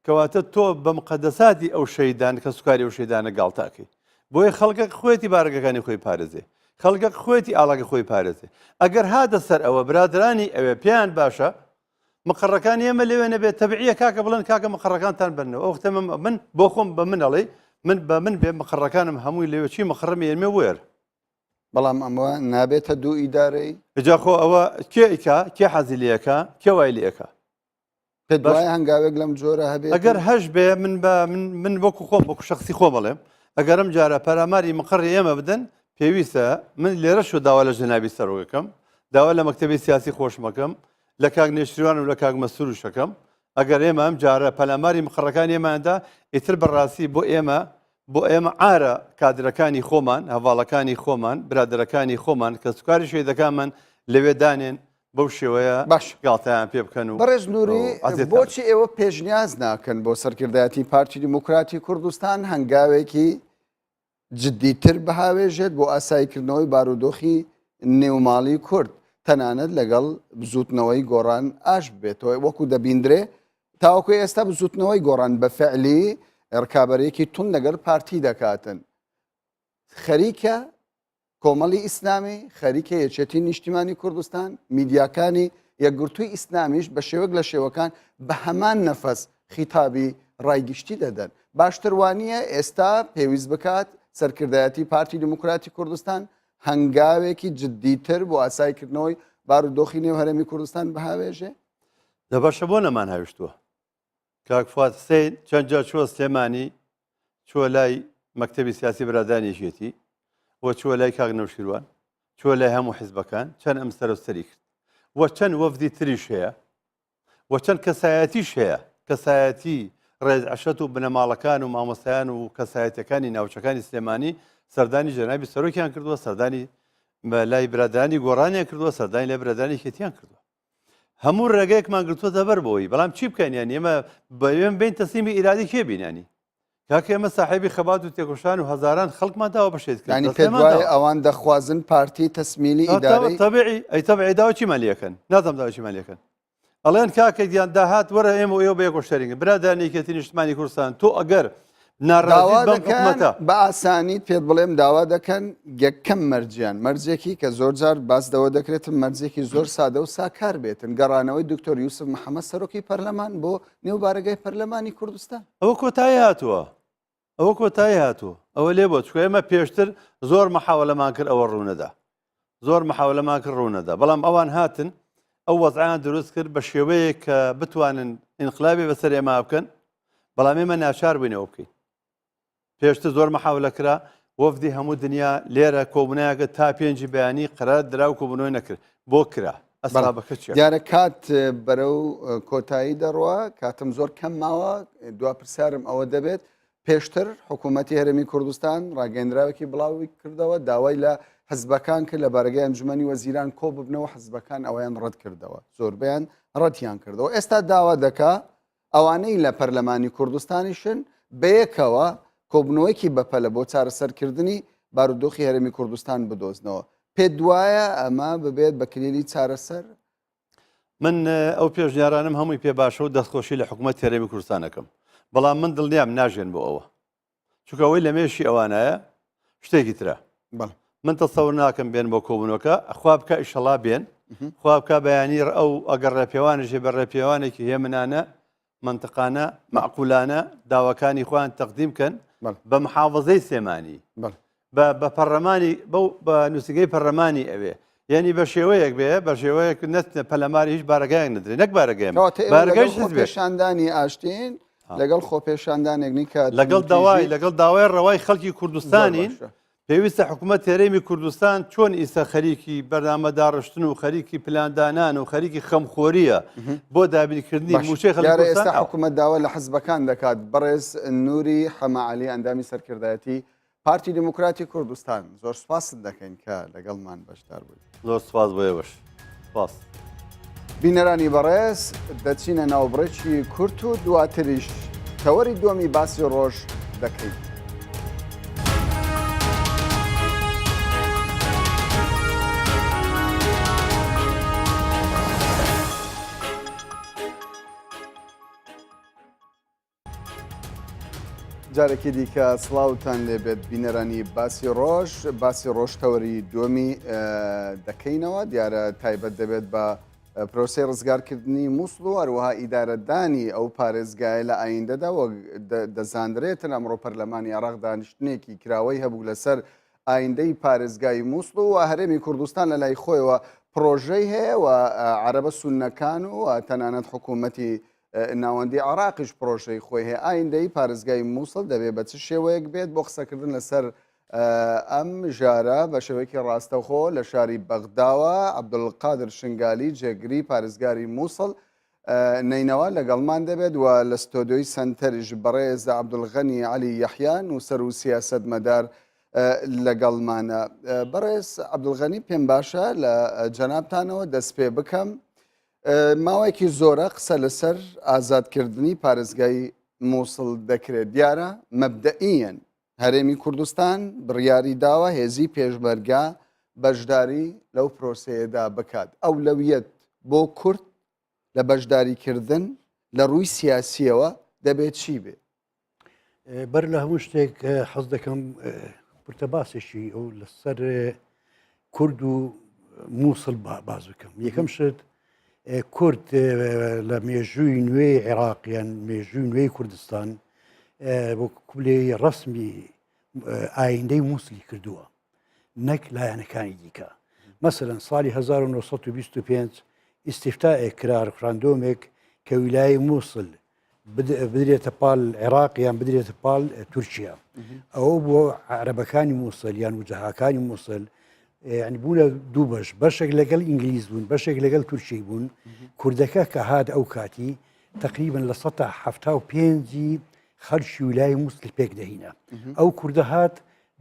کەواتە تۆ بە مقەدەساتی ئەو شەیدان کە سوکاری ئەو شەیدانە گاڵتاکەی بۆیە خەڵکە خۆێتی بارگەکانی خۆی پارێزێ خەڵکە خۆێتی ئاڵاگە خۆی پارێزێ ئەگەر هاتە سەر ئەوە برادرانی ئەوێ پێیان باشە مقڕەکانی ئێمە لەوێ نەبێت تەبعیە کاکە بڵێن کاکە مقڕەکانتان بنەوە ئەو وەختە من بۆ خۆم بە منەڵێ من بە من بێ مقڕەکانم هەمووی لەوێ چی مقڕەمی ئێمە وێر بەڵام ئەمە نابێتە دوو ئیدارەی جاخۆ ئەوە کێئیکا کێ حەزیلیەکە کێ وایلیەکە پێ دوای هەنگاوێک لەم جۆرە هەبێت ئەگەر هەش بێ من وەکو خۆم وەکو شخصی خۆ بڵێم ئەگەرم جارە پەراماری مقڕی ئێمە بدەن پێویستە من لێرە شو داوا لە ژنابی سەرۆکەکەم داوا لە مەکتەبی سیاسی خۆشمەکەم لە کاک نێشتروان و لە کاک مەسروشەکەم ئەگەر ئێمە ئەم جارە پەلاماری مقڕەکانی ئێماندا ئیتر بەڕاستی بۆ ئێمە ئارە کادرەکانی خۆمان هەواڵەکانی خۆمان برادەرەکانی خۆمان کە سوکاری شێدەکانمان لەوێ دانێن بەو شێوەیە باش گاڵتەیان پێ بکەن و بەڕێز نووری بۆچی ئێوە پێشنیاز ناکەن بۆ سەرکردایەتی پارتی دیموکراتی کوردستان هەنگاوێکی جددیتر بەهاوێژێت بۆ ئاساییکردنەوەی بارودۆخی نێوماڵی کورد تەنانەت لەگەڵ بزوتنەوەی گۆڕان ئاش بێتەوە وەکو دەبیندرێ تاوەکو ئێستا بزوتنەوەی گۆڕان بە فعلی ڕکابەرێکی تون لەگەڵ پارتی دەکاتن خەریکە کۆمەڵی ئیسلامی خەریکە یەکێتی نیشتیمانی کوردستان میدیاکانی یەکگرتووی ئیسلامیش بە شێوەک لە شێوەکان بە هەمان نەفەس خیتابی ڕایگشتی دەدەن باشتر وانە ئێستا پێویست بکات سەرکردایەتی پارتی دیموکراتی کوردستان هەنگاوێکی جددیتر بۆ ئاساییکردنەوەی بارودۆخی نێو هەرێمی کوردستان بەهاوێژێ دەباشە بۆ نەمان هاویشتووە کاک فواد حسین چەند جار چووە سلێمانی چووە لای مەکتەبی سیاسی برادانیشێتی وە چووە لای کاک نەوشیروان چووە لای هەموو حیزبەکان چەند ئەم سەرۆسەری کرد وە چەند وەفدی تریش هەیە وە چەند کەسایەتیش هەیە کەسایەتی ڕێز عەشەت و بنەماڵەکان و مامۆستایان و کەسایەتەکانی ناوچەکانی سلێمانی سەردانی جەنابی سەرۆکیان کردووە سەردانی لای برادرانی گۆڕانیان کردووە سەردانی لای برادرانی کێتیان کردووە هەموو ڕێگەیەکمان گرتووە دەبەر بۆی بەڵام چی بکەین یانی ئێمە بەوێن بین تەسلیمی ئیرادی کێ بینانی کاکە ئێمە ساحێبی خەبات و تێکۆشان و هەزاران خەڵکمان داوە بەشێت ینی پێ دوای ئەوان دەخوازن پارتی تەسمیلی ئیداری تەبیعی ئەی تەبیعی داوە چیمان لێکەن نازانم داوە چیمان لێکەن ئەڵێن کاکە دیان داهات وەرە ئێمە و ئێوە بە یەک کۆشتەرینگە برادرانی یەکێتی نیشتیمانی کوردستان تۆ ئەگەر ناڕازیت بەم حکوومەتە بە ئاسانیت پێت بڵێم داوا دەکەن یەکەم مەرجیان مەرجێکی کە زۆر جار باسدەوە دەکرێتن مەرجێکی زۆر سادە و ساکار بێتن گەڕانەوەی دکتۆر یوسف محەممەد سەرۆکی پەرلەمان بۆ نێو بارگای پەرلەمانی کوردستان ئەوە کۆتایی هاتووە ئەوە کۆتایی هاتووە ئەوە لێ بۆ چکە ئێمە پێشتر زۆر مەحاولەمان کرد ئەوە ڕوونەدا زۆر مەحاولەمان کرد ڕوونەدا بەڵام ئەوان هاتن ئەو وەزعیان دروست کرد بە شێوەیە کە بتوانن ئینقلابی بەسەر ئێمە بکەن بەڵام ئێمە ناچار بووینەوە بکەین پێشتر زۆر مەحاولە کرا وەفدی هەموو دنیا لێرە کۆبوونایەکە تا پێنجی بەیانی قەرار درا و کۆبوونەوەی نەکرد بۆ کرا ئەسبابەکە چییە؟ دیارە کات بەرەو کۆتایی دەڕوە کاتم زۆر کەم ماوە دوا پرسیارم ئەوە دەبێت پێشتر حکوومەتی هەرێمی کوردستان ڕاگەندراوێکی بڵاوی کردەوە داوای لە حزبەکان کرد لە بارگای ئەنجومەنی وەزیران کۆ ببنەوە حزبەکان ئەویان ڕەت کردەوە زۆربیان ڕەتیان کردەوە ئێستا داوا دەکا ئەوانەی لە پەرلەمانی کوردستانیشن بەیەکەوە کۆبنەوەیکی بەپەلە بۆ چارەسەرکردنی بارودۆخی هەرێمی کوردستان بدۆزنەوە پێ دوایە ئەمە ببێت بە کلیلی چارەسەر من ئەو پێشنیارانم هەمووی پێ باشە و دەستخۆشی لە حکوومەت هەرێمی کوردستانەکەم بەڵام من دڵنیام ناژێن بۆ ئەوە چونکە ئەوەی لە مێشی ئەوانایە شتێکی ترە من تەسەور ناکەم بێن بۆ کۆبوونەوەکە خوا بکە ئیشەڵا بێن خوا بکە بەیانی ئەو ئەگەر ڕێپێوانێکی بە ڕێپێوانێکی هێمنانە منطقانە معقولانە داواکانی خۆیان تەقدیم بکەن بە محافظەی سێمانی بە پەرلەمانی بە نووسنگەی پەرلەمانی ئەوێ یعنی بە شێوەیەک بێ بە شێوەیەک نەتە پەلەماری هیچ بارگایەک نەدرێت نەک بارگەیم بارگەیش پێشاندانی ئاشتین لەگەڵ خۆپێشاندانێکنی کە لەگەڵ داوای ڕەوای خەڵکی کوردستانین پێویستە حکوومەت هەرێمی کوردستان چۆن ئیستا خەریکی بەرنامەداڕشتن و خەریکی پلاندانان و خەریکی خەمخۆریە بۆ دابینکردنی موچەی خەڵکی ئێستا حکوومەت داوا لە حزبەکان دەکات بەڕێز نووری حەمەعەلی ئەندامی سەرکردایەتی پارتی دموکراتی کوردستان زۆر سوپاست دەکەین کە لەگەڵمان بەشدار بووین زۆر سپاس بۆ ئێوەش سپاس بینەرانی بەڕێز دەچینە ناوبڕێکی کورت و دواتریش تەوەری دووەمی باسی ڕۆژ دەکەین. جارێکی دیکە سڵاوتان لێبێت بینەرانی باسی ڕۆژ تەوەری دووەمی دەکەینەوە دیارە تایبەت دەبێت بە پرۆسی ڕزگارکردنی مووسڵ و هەروەها ئیدارەدانی ئەو پارێزگایە لە ئایندەدا دەزاندرێتن ئەمڕۆ پەرلەمانی عێراق دانیشتنێکی کراوەی هەبوو لەسەر ئایندەی پارێزگای مووسڵ و هەرێمی کوردستان لە لای خۆیەوە پرۆژەی هەیە و عەرەبە سوننەکان و تەنانەت حکوومەتی ناوەندی عراقیش پرۆژەی خۆی هەیە ئایندەی پارێزگای مووسڵ دەبێت بە چ شێوەیەک بێت بۆ قسەکردن لەسەر ئەم ژارە بە شێوەیەکی ڕاستەوخۆ لە شاری بەغداوە عەبدولقادر شنگالی جێگری پارێزگاری مووسڵ نینەوە لەگەڵمان دەبێت و لە ستۆدیۆی سنتەریش بەڕێز عەبدولغەنی عەلی یەحیا نووسەر و سیاسەتمەدار لەگەڵمانە. بەڕێز عەبدولغەنی پێم باشە لە جەنابتانەوە دەست پێ بکەم ماوەیەکی زۆرە قسە لەسەر ئازادکردنی پارێزگای مووسڵ دەکرێت دیارە مەبدەئیەن هەرێمی کوردستان بڕیاری داوە هێزی پێشبەرگا بەشداری لەو پرۆسەیەدا بکات ئەولەویەت بۆ کورد لە بەشداریکردن لە ڕووی سیاسیەوە دەبێت چی بێ؟ بەر لە هەموو شتێک حەز دەکەم پورتە باسێکی ئەو لەسەر کورد و مووسڵ باز بکەم یەکەم شت کورد لە مێژووی نوێی عێراقیان مێژووی نوێی کوردستان بۆ کوبلێ ڕسمی ئایندەی مووسڵی کردووە نەک لایەنەکانی دیکە مەسەرەن ساڵی 1925 ئیستیفتایەک کرا ڕفراندۆمێک کە ویلای مووسڵ بدرێتە پاڵ عێراقیان بدرێتە پاڵ تورکیا ئەوە بۆ عەرەبەکانی مووسڵ یان وجەهاکانی مووسڵ ینی بوونە دوو بەشێک لەگەڵ ئینگلیز بوون بەشێک لەگەڵ تورکی بوون کوردەکە کە هات ئەو کاتی تقریبن لە 1975 خەرشی ویلای مووسڵ پێک دەهینە ئەو کوردە هات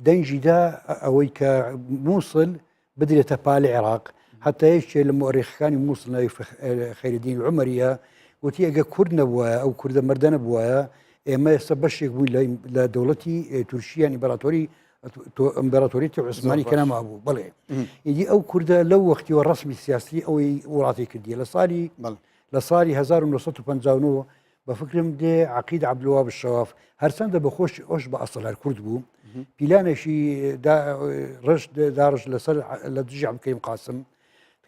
دەنجیدا ئەوەی کە مووسڵ بدرێتە پاڵی عێراق حتا یەکێ لە مؤرخەکانی مووسڵ ناوی خەیرەدین عومەریە وتی ئەگە کورد نەبووایە ئەو کوردە مەردە نەبووایە ئێمە ئێستا بەشێک بووین لە دەوڵەتی تورکیان ئیمپەراتۆریەتی عوسمانی کە نەمابوو بەڵێ ئیدی ئەو کوردە لەو وەختیوە ڕسمی سیاسی ئەوەی وڵاتی کردیە لە ساڵی 1959 بفكرم دي عقيد عبد الوهاب الشواف هرسنده بخوش اوش باصل الكرد بو بيلانا شي دا رشد دارج لسر لدجع بكريم قاسم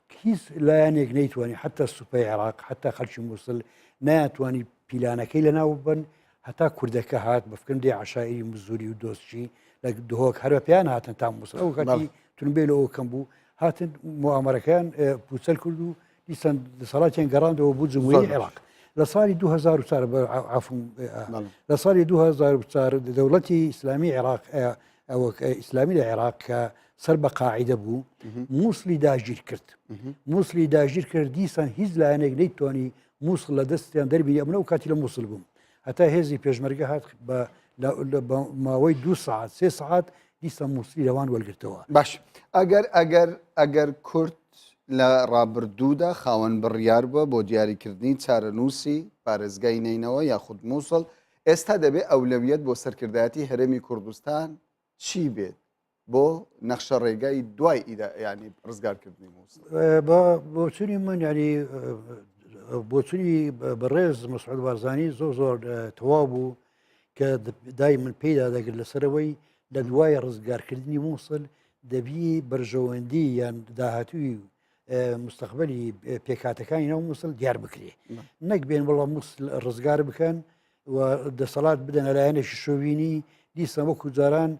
كيس لا يعني نيتواني حتى السوبي العراق حتى خلش موصل ناتواني بيلانا كي لنا وبن حتى كردك هات بفكرم دي عشائري مزوري ودوسشي لك دهوك هرب بيان هاتن تام موصل او كاتي تنبيلو او كمبو هاتن مؤامره كان بوسل كردو لسان صلاتين قران دو بوزموي العراق لصالي 2004 عفوا لصالي 2004 دولتي اسلامي عراق او اسلامي العراق سرب قاعده بو موصلي داجير كرت موصلي داجير كرت ديسان هزلا انا نيتوني موصل لدستان دربي امنو كاتل موصل بوم حتى هذه بيجمرقه هات ما وي 2 ساعات 3 ساعات ديسان موصلي لوان والقرتوا باش اگر کورد لە ڕابردوودا خاوەن بڕیار بووە بۆ دیاریکردنی چارەنووسی پارێزگای نینەوە یاخود مووسڵ ئێستا دەبێت ئەولەویەت بۆ سەرکردایەتی هەرێمی کوردستان چی بێت بۆ نەخشە ڕێگای دوای ینی ڕزگارکردنی مووسڵ بۆچوونی من ینی بۆچوونی بەڕێز مەسعود بارزانانی زۆر تەواو بوو کە دای من پێدا دەگرت لەسەرەوەی لە دوای ڕزگارکردنی مووسڵ دەبی بەرژەوەندی یان داهاتووی مستقبلی پێکاتەکانی ناو مووسڵ دیار بکرێ نەک بێن بەڵام مووسڵ ڕزگار بکەن و دەسەڵات بدەن لایەنێکی شۆڤینی دیسان وەکو جاران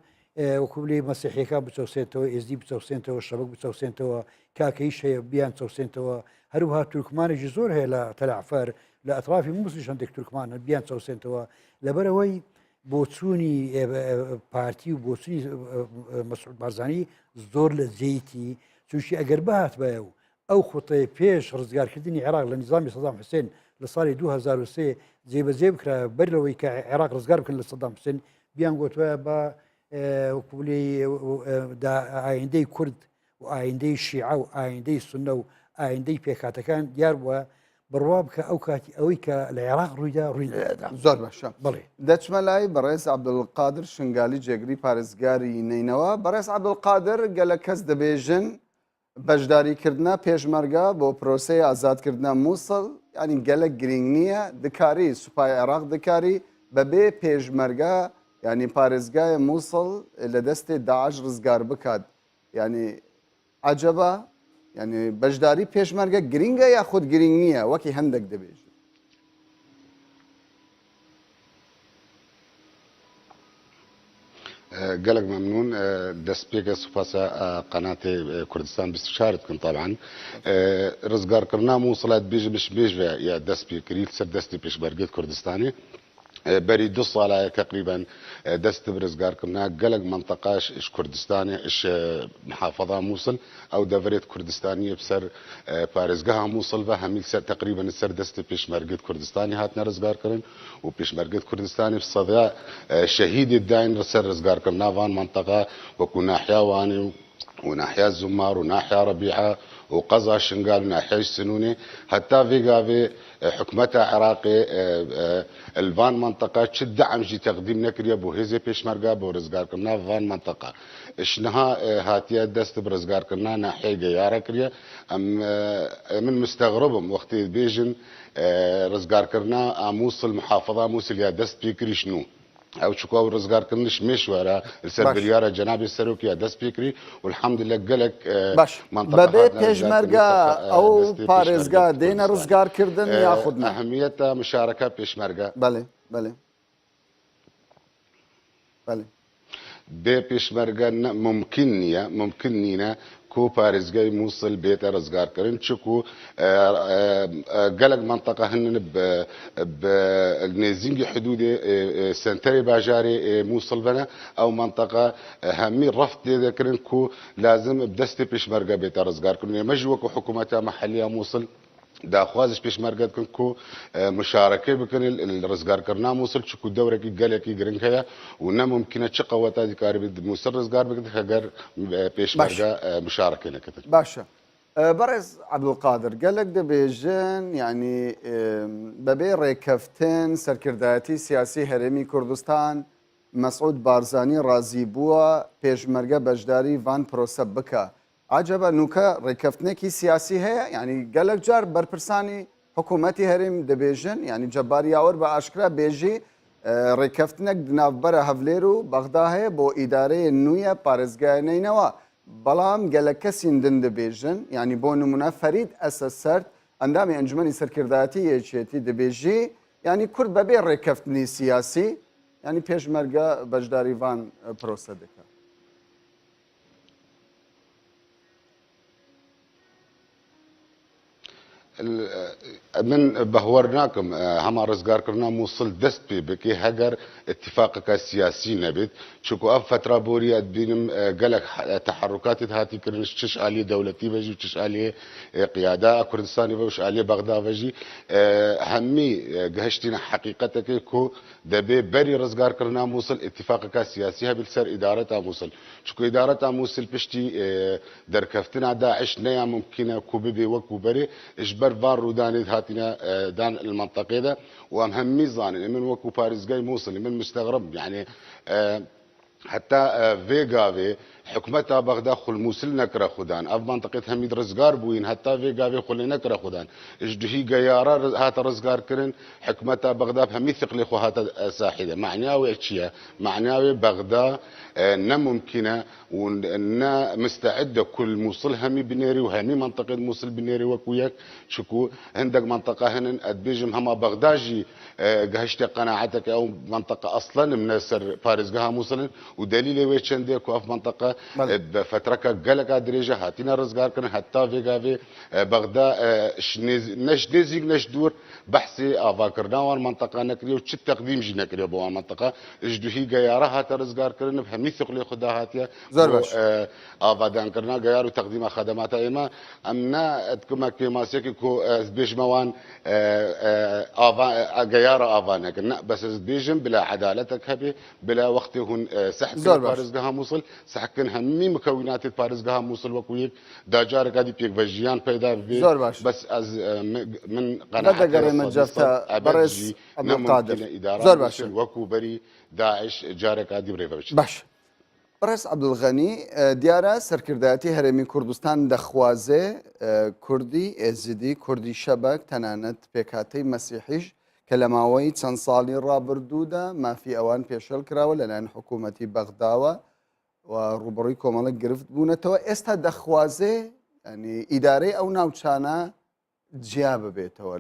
وەکو لێ مەسیحیەکان بچەوسێتەوە ئێزدی بچەوسێنەوە شەبک بچەوسێنەوە کاکەیش هەیە بیان چەوسێنەوە هەروەها تورکمانێکی زۆر هەیە لە تەلعفەر لە ئەطرافی مووسڵی هەندێک تورکمانە بیان چەوسێنەوە لەبەرەوەی بۆچوونی پارتی و بۆچوونی مەسعود بارزانانی زۆر لە جێیتی چونشی ئەگەر بەهات بە و ئەو خوتەی پێش ڕزگارکردنی عێراق لە نظامی سەدام حوسێن لە ساڵی 2003 جێبەجێ بکرا بەرەوەی کە عێراق ڕزگار بکەن لە سەدام حوسێن بیان گوتووە بە وەکولی ئایندەی کورد و ئایندەی شیعە و ئایندەی سونە و ئایندەی پێکاتەکان دیار بووە بڕوا بکە ئەو کاتی ئەوەی کە لە عێراق ڕوویدا ڕوویدا زۆر باشە بڵێ دەچمە لای بەڕێز عەبدولقادر شنگالی جێگری پارێزگاری نینەوە بەڕێز عەبدولقادر گەلە کەس دەبێژن بەشداریکردنا پێشمەرگە بۆ پرۆسەی ئازادکردنا مووسڵ ینی گەلک گرنگ نییە دکاری سوپای عێراق دکاری بەبێ پێشمەرگە ینی پارێزگایە مووسڵ لە دەستێ داعش ڕزگار بکات ینی عەجەبە ینی بەشداری پێشمەرگە گرنگە یا خود گرنگ نییە وەکی هەندێک دەبێژ قلق ممنون دست بيك سوفاسا قناة كردستان باستشارتكم طبعا رزقار كرنا موصلات بيج مش بيج يا دست بيكريل سر دستي بيش برقيت كردستاني بري 2 صالة تقريبا دست برزقار كرنا قلق منطقة اش كردستاني اش محافظة موصل او دفريت كردستانية بسر بارزقها موصل فهميل سر تقريبا السر دست بيش مرقيت كردستاني هاتنا رزقار كرن وبيش مرقيت كردستاني في الصداع شهيد الداين رسر رزقار كرنا فان منطقة وكو ناحية واني وناحية الزمار وناحية ربيعة وقضى شنقال وناحية السنوني حتى في قافي حكمتها عراقي الفان منطقة شد دعم جي تقديم نكريا بو هزي بيش مرقا بو رزقار كرنا فان منطقة اشنها هاتيا دست برزقار كرنا ناحية قيارة كريا من مستغربهم وقت بيجن رزقار كرنا موصل محافظة موصل يا دست بيكري شنو او شكوا رزقار كنش مش ورا السر بلياره جناب السروكي دست بيكري والحمد لله قالك باش ببي بيشمرقا او بارزقا دينا رزقار كردن ياخذنا اهميتها مشاركه بيشمرقا بله بله بله بيشمرقا ممكن نينا کو پارێزگای مووسڵ بێتە ڕزگارکردن چکو گەلک منطقە هەن نێزینگی حدودێ سنتەری باژارێ مووسڵ بنە ئەو منطقە هەمی ڕەفت لێ دەکردن کو لازم دەستی پێشمەرگە بێتە ڕزگارکردن ئێمەژ وەکو حکوومەتە مەحەلیە مووسڵ داخوازش پێشمەرگە بکەن کو مشارەکەی بکەن ڕزگارکردنا مووسڵ چکو دەورێکی گەلێکی گرنگ هەیە و نەممکنە چ قەوەتا دیکاری مووسڵ ڕزگار بکرد هەگەر پێشمەرگە مشارەکەی نەکردن باشە بەڕێز عەبدولقادر گەلک دەبێژن ینی بەبێ ڕێکەفتن سەرکردایەتی سیاسی هەرێمی کوردستان مەسعود بارزانی ڕازی بووە پێشمەرگە بەشداری ڤان پرۆسە بکە عجبە نوکە ڕێکەفتنێکی سیاسی هەیە ینی گەلک جار بەرپرسانی حکوومەتی هەرێم دەبێژن ینی جەباریاوەەر بە ئاشکرا بێژی ڕێکەفتنێک ناوبەرە هەولێر و بەغدا هەیە بۆ ئیدارەیە نویە پارێزگایانەینەوە بەڵام گەلە کەسین دن دەبێژن ینی بۆ نمونە فەرید ئەسە سەرد ئەندامی ئەنجومەنی سەرکردایەتی یەکێتی دەبێژی ینی کورد بەبێ ڕێکەفتنی سیاسی ینی پێشمەرگە بەشداریوان پرۆسە دەکات. من بهورناكم هما رزقار كرنا موصل دست بي بكي هجر اتفاقك السياسي نبت شكو اف فتره بوريات بينم قالك تحركات هاتي كرنش تش آلية دولتي بجي وتش آلية قيادة كردستاني وش آلية بغداد بجي همي قهشتنا حقيقتك كو دبي بري رزقار كرنا موصل اتفاقك السياسي بالسر ادارتها موصل شكو ادارتها موصل بشتي دركفتنا داعش نيا ممكنه كوبي وكو بري اجبر فار روداني هاتنا دان المنطقه ده وهم ميزان من وكو باريس جاي موصل من مستغرب يعني حتى فيغافي حكمتها بغداد خل موصل نكره خدان اف منطقه هميد رزقار بوين حتى فيغافي خل نكره خدان اجدهي جيارة هات رزقار كرن حكمتها بغداد همي ثقل خو هات ساحده معناوي اشياء معناوي بغداد ممكنه وان مستعده كل موصل همي بنيري وهمي منطقه موصل بنيري وكوياك شكو عندك منطقه هنا ادبيجم هما بغداجي قهشت قناعتك او منطقه اصلا من سر باريس قها موصل ودليل ويتشن ديكو في منطقه بفترك قلق درجه هاتينا رزقار كان حتى فيغافي بغداد نش ديزيق نش دور بحثي افاكرنا منطقه نكري وش التقديم جي نكري بو منطقه اجدهي غياره هات رزقار كرن بهمي ثقل خدا هاتيا افادان كرنا غيار وتقديم خدمات ايما امنا كما كما سيكو بيجموان غياره افانا كنا بس بيجم بلا عدالتك هبي بلا وقت هون سحك بارز قها موصل سحكن همي مكونات بارز قها موصل وكويك داجار قادي بيك فجيان پیدا بي بس از من قناعه برز نممكن اداره وكو بري داعش جارك قادي بريفش باش برس عبدالغنی دیارە سەرکردایەتی هەرێمی کوردستان دەخوازێ کوردی ئێزیدی کوردی شەبەک تەنانەت پێکهاتەی مەسیحیش کە لە ماوەی چەند ساڵی ڕابردوودا مافی ئەوان پێشەل کراوە لەلایەن حکوومەتی بەغداوە و ڕوبڕووی کۆمەڵک گرفت بوونەتەوە ئێستا دەخوازێ ینی ئیدارەی ئەو ناوچانە جیا ببێتەوە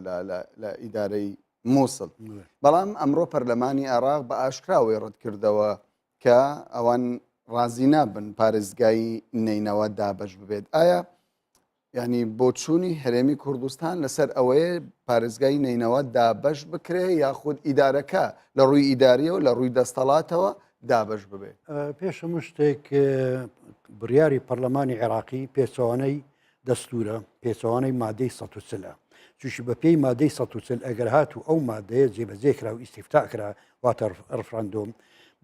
لە ئیدارەی مووسڵ بەڵام ئەمڕۆ پەرلەمانی عێراق بە ئاشکراوەی ڕەت کردەوە کە ئەوان ڕازی نابن پارێزگای نینەوە دابەش ببێت ئایا ینی بۆ چوونی هەرێمی کوردستان لەسەر ئەوەیە پارێزگای نینەوە دابەش بکرێ یاخود ئیدارەکە لە ڕووی ئیداریەوە لە ڕووی دەستەڵاتەوە دابەش ببێت پێشەمە شتێک بڕیاری پەرلەمانی عێراقی پێچەوانەی دەستورە پێچەوانەی مادەی ١40 چوشی بە پێی مادەی ١40 ئەگەر هات و ئەو مادەیە جێبەجێکرا و ئیسیفتاکرا واتە ڕفراندۆم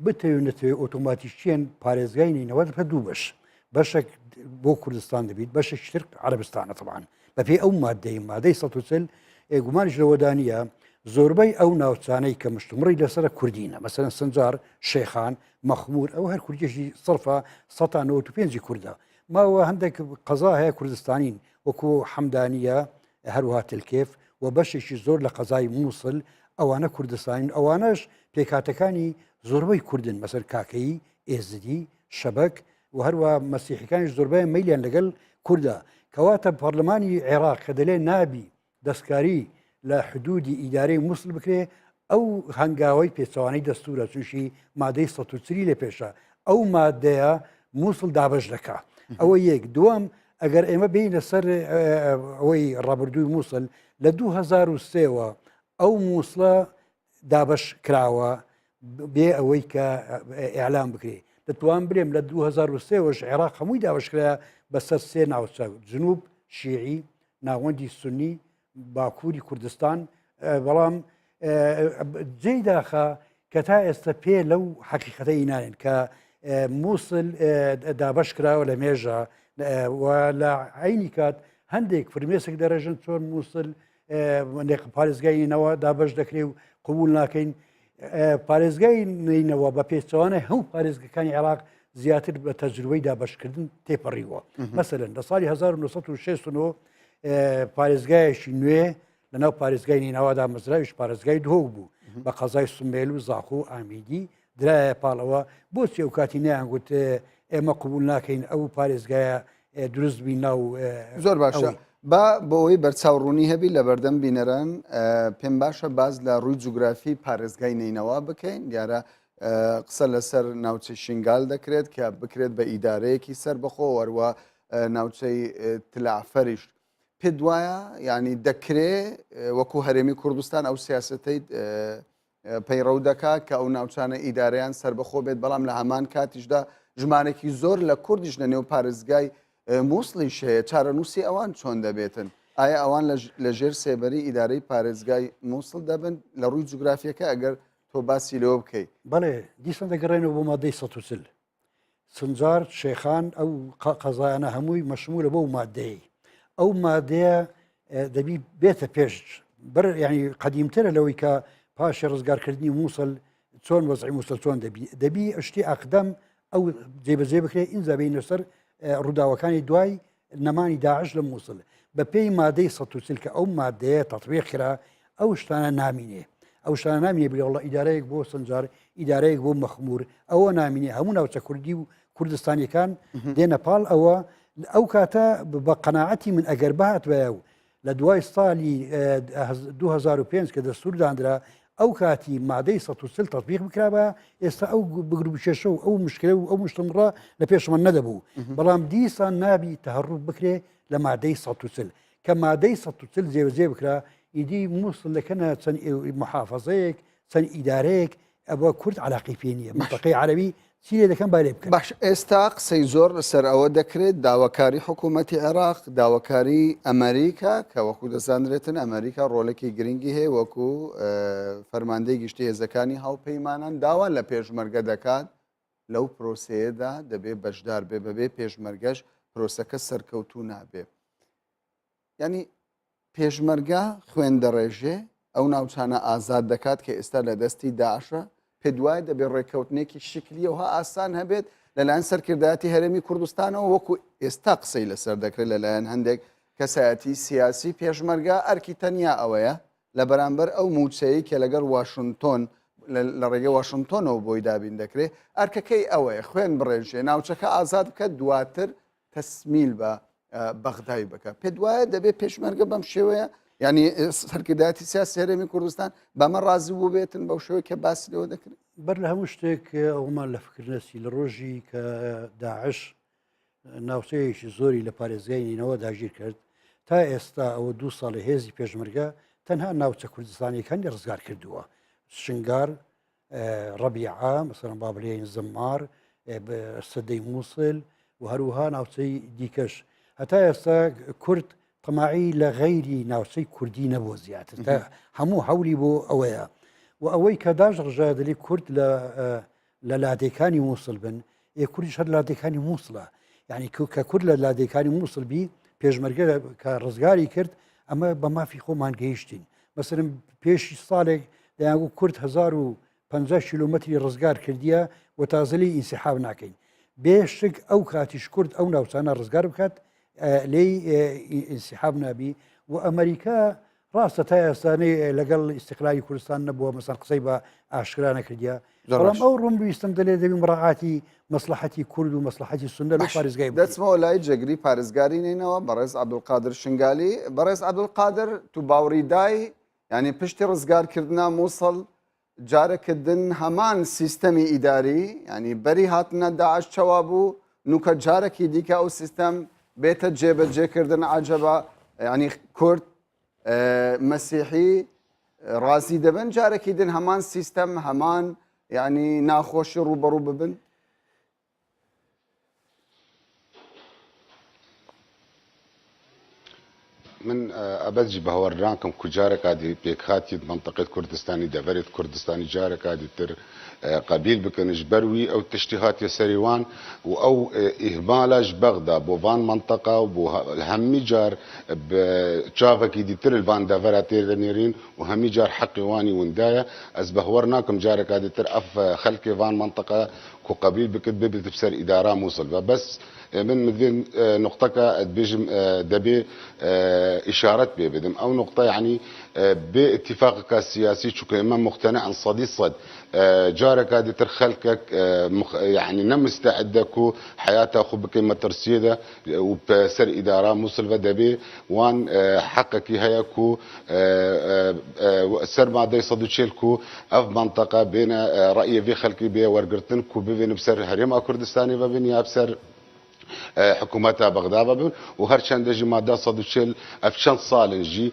بتەوێنێتەوە ئۆتۆماتیکیان پارێزگای نینەوە بە دوو بەشێک بۆ کوردستان دەبیت بەشێک تر عەرەبستانە طبعاً بە پێی ئەو مادەی 140 گومانیش لەوەدانیە زۆربەی ئەو ناوچانەی کە مشتومڕی لەسرە کوردینە مەسەرەن سنجار شێخان مەخمور ئەو هەر کوردێکی سەرفە 195 کووردە ماوە هەندێک قەزا هەیە کوردستانین وەکو حەمدانیە هەروها تلکێف و بەشێکی زۆر لە قەزای مووسڵ ئەوانە کوردستانین ئەوانەش پێکاتەکانی زۆربەی کوردن مەسەر کاکەی ئێزدی شەبەک و هەروە مەسیحەکانیش زۆربەیان مەیلیان لەگەڵ کووردە کەواتە پەرلەمانی عێراق کە دەلێ نابی دەستکاری لە حدودی ئیدارەی مووسڵ بکرێ ئەو هەنگاوەی پێچەوانەی دەستورە چوشی مادەی 130 لێ پێشە ئەو مادەیە مووسڵ دابەش دەکا ئەوە یەک دووەم ئەگەر ئێمە بینە سەر ئەوەی ڕابردووی مووسڵ لە 2003ەوە ئەو مووسڵە دابەش کراوە بێ ئەوەی کە ئیعلام بکرێ دەتوان برێم لە 2023ەوەش عێراق هەمووی داوەشکرا بەسەر سێ ناوچە جنوب شیعی ناوەندی سونی باکووری کوردستان بەڵام جێی داخە کە تا ئێستا پێ لەو حەقیقەتەی نانێن کە مووسڵ دابەش کراوە لە مێژە و لە عینی کات هەندێک فرمێسک دەڕێژن چۆن مووسڵ پارێزگاینەوە دابەش دەکرێ و قبول ناکەین پارێزگای نینەوە بە پێچەوانە هەموو پارێزگەکانی عێراق زیاتر بە تەجروبەی دابەشکردن تێپەڕیوە مەسەلەن لە ساڵی 1960 پارێزگایەکی نوێ لەناو پارێزگای ناوادا مەزراویش پارێزگای دهۆک بوو بە قەزای سمێل و زاخ و ئامیدی درایە پاڵەوە بۆچی ئەو کاتی نیانگوت ئێمە قبول ناکەین ئەو پارێزگایە دروست بی ناو زۆر باشە بۆەوەی بەرچاوڕوونی هەبی لە بەردەم بینەران پێم باشە باز لە ڕووی جوگرافی پارێزگای نینەوە بکەین دیارە قسە لەسەر ناوچەی شنگال دەکرێت کە بکرێت بە ئیدارەیەکی سەر بخۆ وەروە ناوچەی تلعفەریش پێ دوایە ینی دەکرێت وەکو هەرێمی کوردستان ئەو سیاسەتەی پەیڕەو دەکات کە ئەو ناوچانە ئیدارەیان سربەخۆ بێت بەڵام لە هەمان کاتیشدا ژمارێکی زۆر لە کوردیش لە نێو پارێزگای مووسڵیش هەیە چارەنووسی ئەوان چۆن دەبێتن ئایا ئەوان لە ژێر سێبەری ئیدارەی پارێزگای مووسڵ دەبن لە ڕووی جوگرافیەکە ئەگەر تۆ باسی لەوە بکەیت بەڵێ دیسان دەگەڕێنەوە بۆ مادەی ١ سنجار شێخان ئەو قەزایانە هەمووی مەشمولە بۆ مادەی ئەو مادەیە دەبی بێتە پێش ینی قەدیمترە لەوەی کە پاشی ڕزگارکردنی مووسڵ چۆن وەزعی مووسڵ چۆن دەبی شتی ئاقدەم ئەو جێبەجێ بکرێت ئین زابین لەسەر ڕووداوەکانی دوای نەمانی داعش لە مووسڵ بە پێی مادەی ١ کە ئەو مادەیە تەطبیق کرا ئەو شتانە نامینێ ئەو شتانە نامینێ بڵێ ئیدارەیەک بۆ سنجار ئیدارەیەک بۆ مەخمور ئەوە نامینێ هەموو ناوچە کوردی و کوردستانیەکان دێنە پاڵ ئەو کاتە بە قەناعەتی من ئەگەر بهاتوایە و لە دوای ساڵی 2005 کە دەستور دانرا ئەو کاتی مادەی ١ تطبیق بکرابە ئێستا ئەو بگروبکێشە و ئەو مشکلە و ئەو مشتمڕە لە پێشمان نەدەبوو بەڵام دیسان نابی تەهڕوو بکرێ لە مادەی ١ کە مادەی ١ جێبەجێ بکرا ئیدی مووسڵ دەکەنە چەند محافەزەیەک چەند ئیدارەیەک ئەوە کورد علاقی پێ نییە منتەقەی عەرەبی چی لێ دەکەم با لێ بکەن باش ئێستا قسەی زۆر لەسەر ئەوە دەکرێت داواکاری حکوومەتی عێراق داواکاری ئەمریکا کە وەکو دەزانرێتن ئەمریکا ڕۆلێکی گرنگی هەیە وەکو فەرماندەی گشتی هێزەکانی هاوپەیمانان داوا لە پێشمەرگە دەکات لەو پرۆسەیەدا دەبێت بەشدار بێ بەبێ پێشمەرگەش پرۆسەکە سەرکەوتوو نابێ ینی پێشمەرگە خوێن دەڕێژێ ئەو ناوچانە ئازاد دەکات کە ئێستا لە دەستی داعشە پێ دوای دەبێت ڕێککەوتنێکی شکلیەوەها ئاسان هەبێت لەلایەن سەرکردایەتی هەرێمی کوردستانەوە وەکو ئێستا قسەی لەسەر دەکرێت لەلایەن هەندێک کەسایەتی سیاسی پێشمەرگە ئەرکی تەنیا ئەوەیە لە بەرامبەر ئەو موچەیە کە لەگەڵ واشنگتۆن لە ڕێگەی واشنگتۆنەوە بۆی دابین دەکرێت ئەرکەکەی ئەوەیە خوێن بڕێژێ ناوچەکە ئازاد بکات دواتر تەسمیل بە بەغدای بکە پێ دوایە دەبێت پێشمەرگە بەم شێوەیە ینی سەرکردایەتی سیاسی هەرێمی کوردستان بەمە ڕازی بوو بێتن بەو شێوەیە کە باسی لەوە دەکرێت بەر لە هەموو شتێک ئەومان لە فکرنەسی لە ڕۆژی کە داعش ناوچەیەکی زۆری لە پارێزگای نینەوە داگیر کرد تا ئێستا ئەوە 2 ساڵی هێزی پێشمەرگە تەنها ناوچە کوردستانیەکانی ڕزگار کردووە شنگار ڕەبیعا مەسەڵەن با بڵێین زەمار سەدەی مووسڵ و هەروەها ناوچەی دیکەش هەتا ئێستا کورد تەماعی لە غەیری ناوچەی کوردی نەبووە زیاتر تا هەموو هەولی بۆ ئەوەیە و ئەوەی کە داش ڕژادلی کورد لە لادێکانی مووسڵ بن کوردیش هەر لادێکانی مووسڵە یعنی کە کورد لە لادێکانی مووسڵ بی پێشمەرگە کە ڕزگاری کرد ئەمە بە مافی خۆمان گەیشتین مەسەرم پێشی ساڵێک دەیانگو کورد 1050 کیلومتری ڕزگار کردیە و تازەلی ئینسیحاب ناکەین بێشک ئەو کاتیش کورد ئەو ناوچانە ڕزگار بکات لێی ئینسیحاب نابی و ئەمریکا ڕاستە تا ئێستانەی لەگەڵ ئیستیقلالی کوردستان نەبووە مەسەن قسەی بە ئاشکرا نەکردیە بەڵام ئەو ڕوون ویستم دەلێت دەبی مڕاعاتی مەسلحەتی کورد و مەسلحەتی سونە لە پارێزگای دەچمەوە لای جێگری پارێزگاری نینەوە بەڕێز عەبدولقادر شنگالی بەڕێز عەبدولقادر تو باوەڕی دای ینی پشتی ڕزگارکردنا مووسڵ جارەکردن هەمان سیستەمی ئیداری ینی بەری هاتنە داعش چەوا بوو نوکە جارێکی دیکە ئەو سیستەم بێتە جێبەجێکردن عەجەبە ینی کورد مەسیحی ڕازی دەبن جارێکی دن هەمان سیستەم هەمان ینی ناخۆشی ڕوبەڕوو ببن من ئەبەتجی بەهەوەڕانکەم کوجارێکا پێکهاتیت منطقەت کوردستانی دەڤێت کوردستانی جارێکا دیتر قبیل بکەنش بەروی ئەو تشتی هاتیە سەریوان و ئەو ئیهمالاش بەغدا بۆ ڤان منطقە و بۆ هەممی جار چاوێکی دیتر الڤان دەڤەرا تێدەنێرین و هەممی جار حەقی وانی وندایە ئەس بەهوەڕ ناکەم جارێکا دیتر ئەف خەلکی ڤان منطقە کو قبیل بکرد ببێت بسەر ئیدارا مووسڵ بە بەس من مدين نقطة بيجم دبي إشارة بدم أو نقطة يعني باتفاقك السياسي شو كمان مقتنع عن صد جارك هذه ترخلك يعني نم مستعدكو حياته خو بكلمة ترسيدة وبسر إدارة موصل دبي وان حقك هيكو سر ما دي صدو تشيلكو أف منطقة بين رأي في خلقي بي ورقرتنكو بين بسر هريم كردستاني وبين يابسر حكومتها بغداد وهرشان دجي ماده صدوشل افشان صالنجي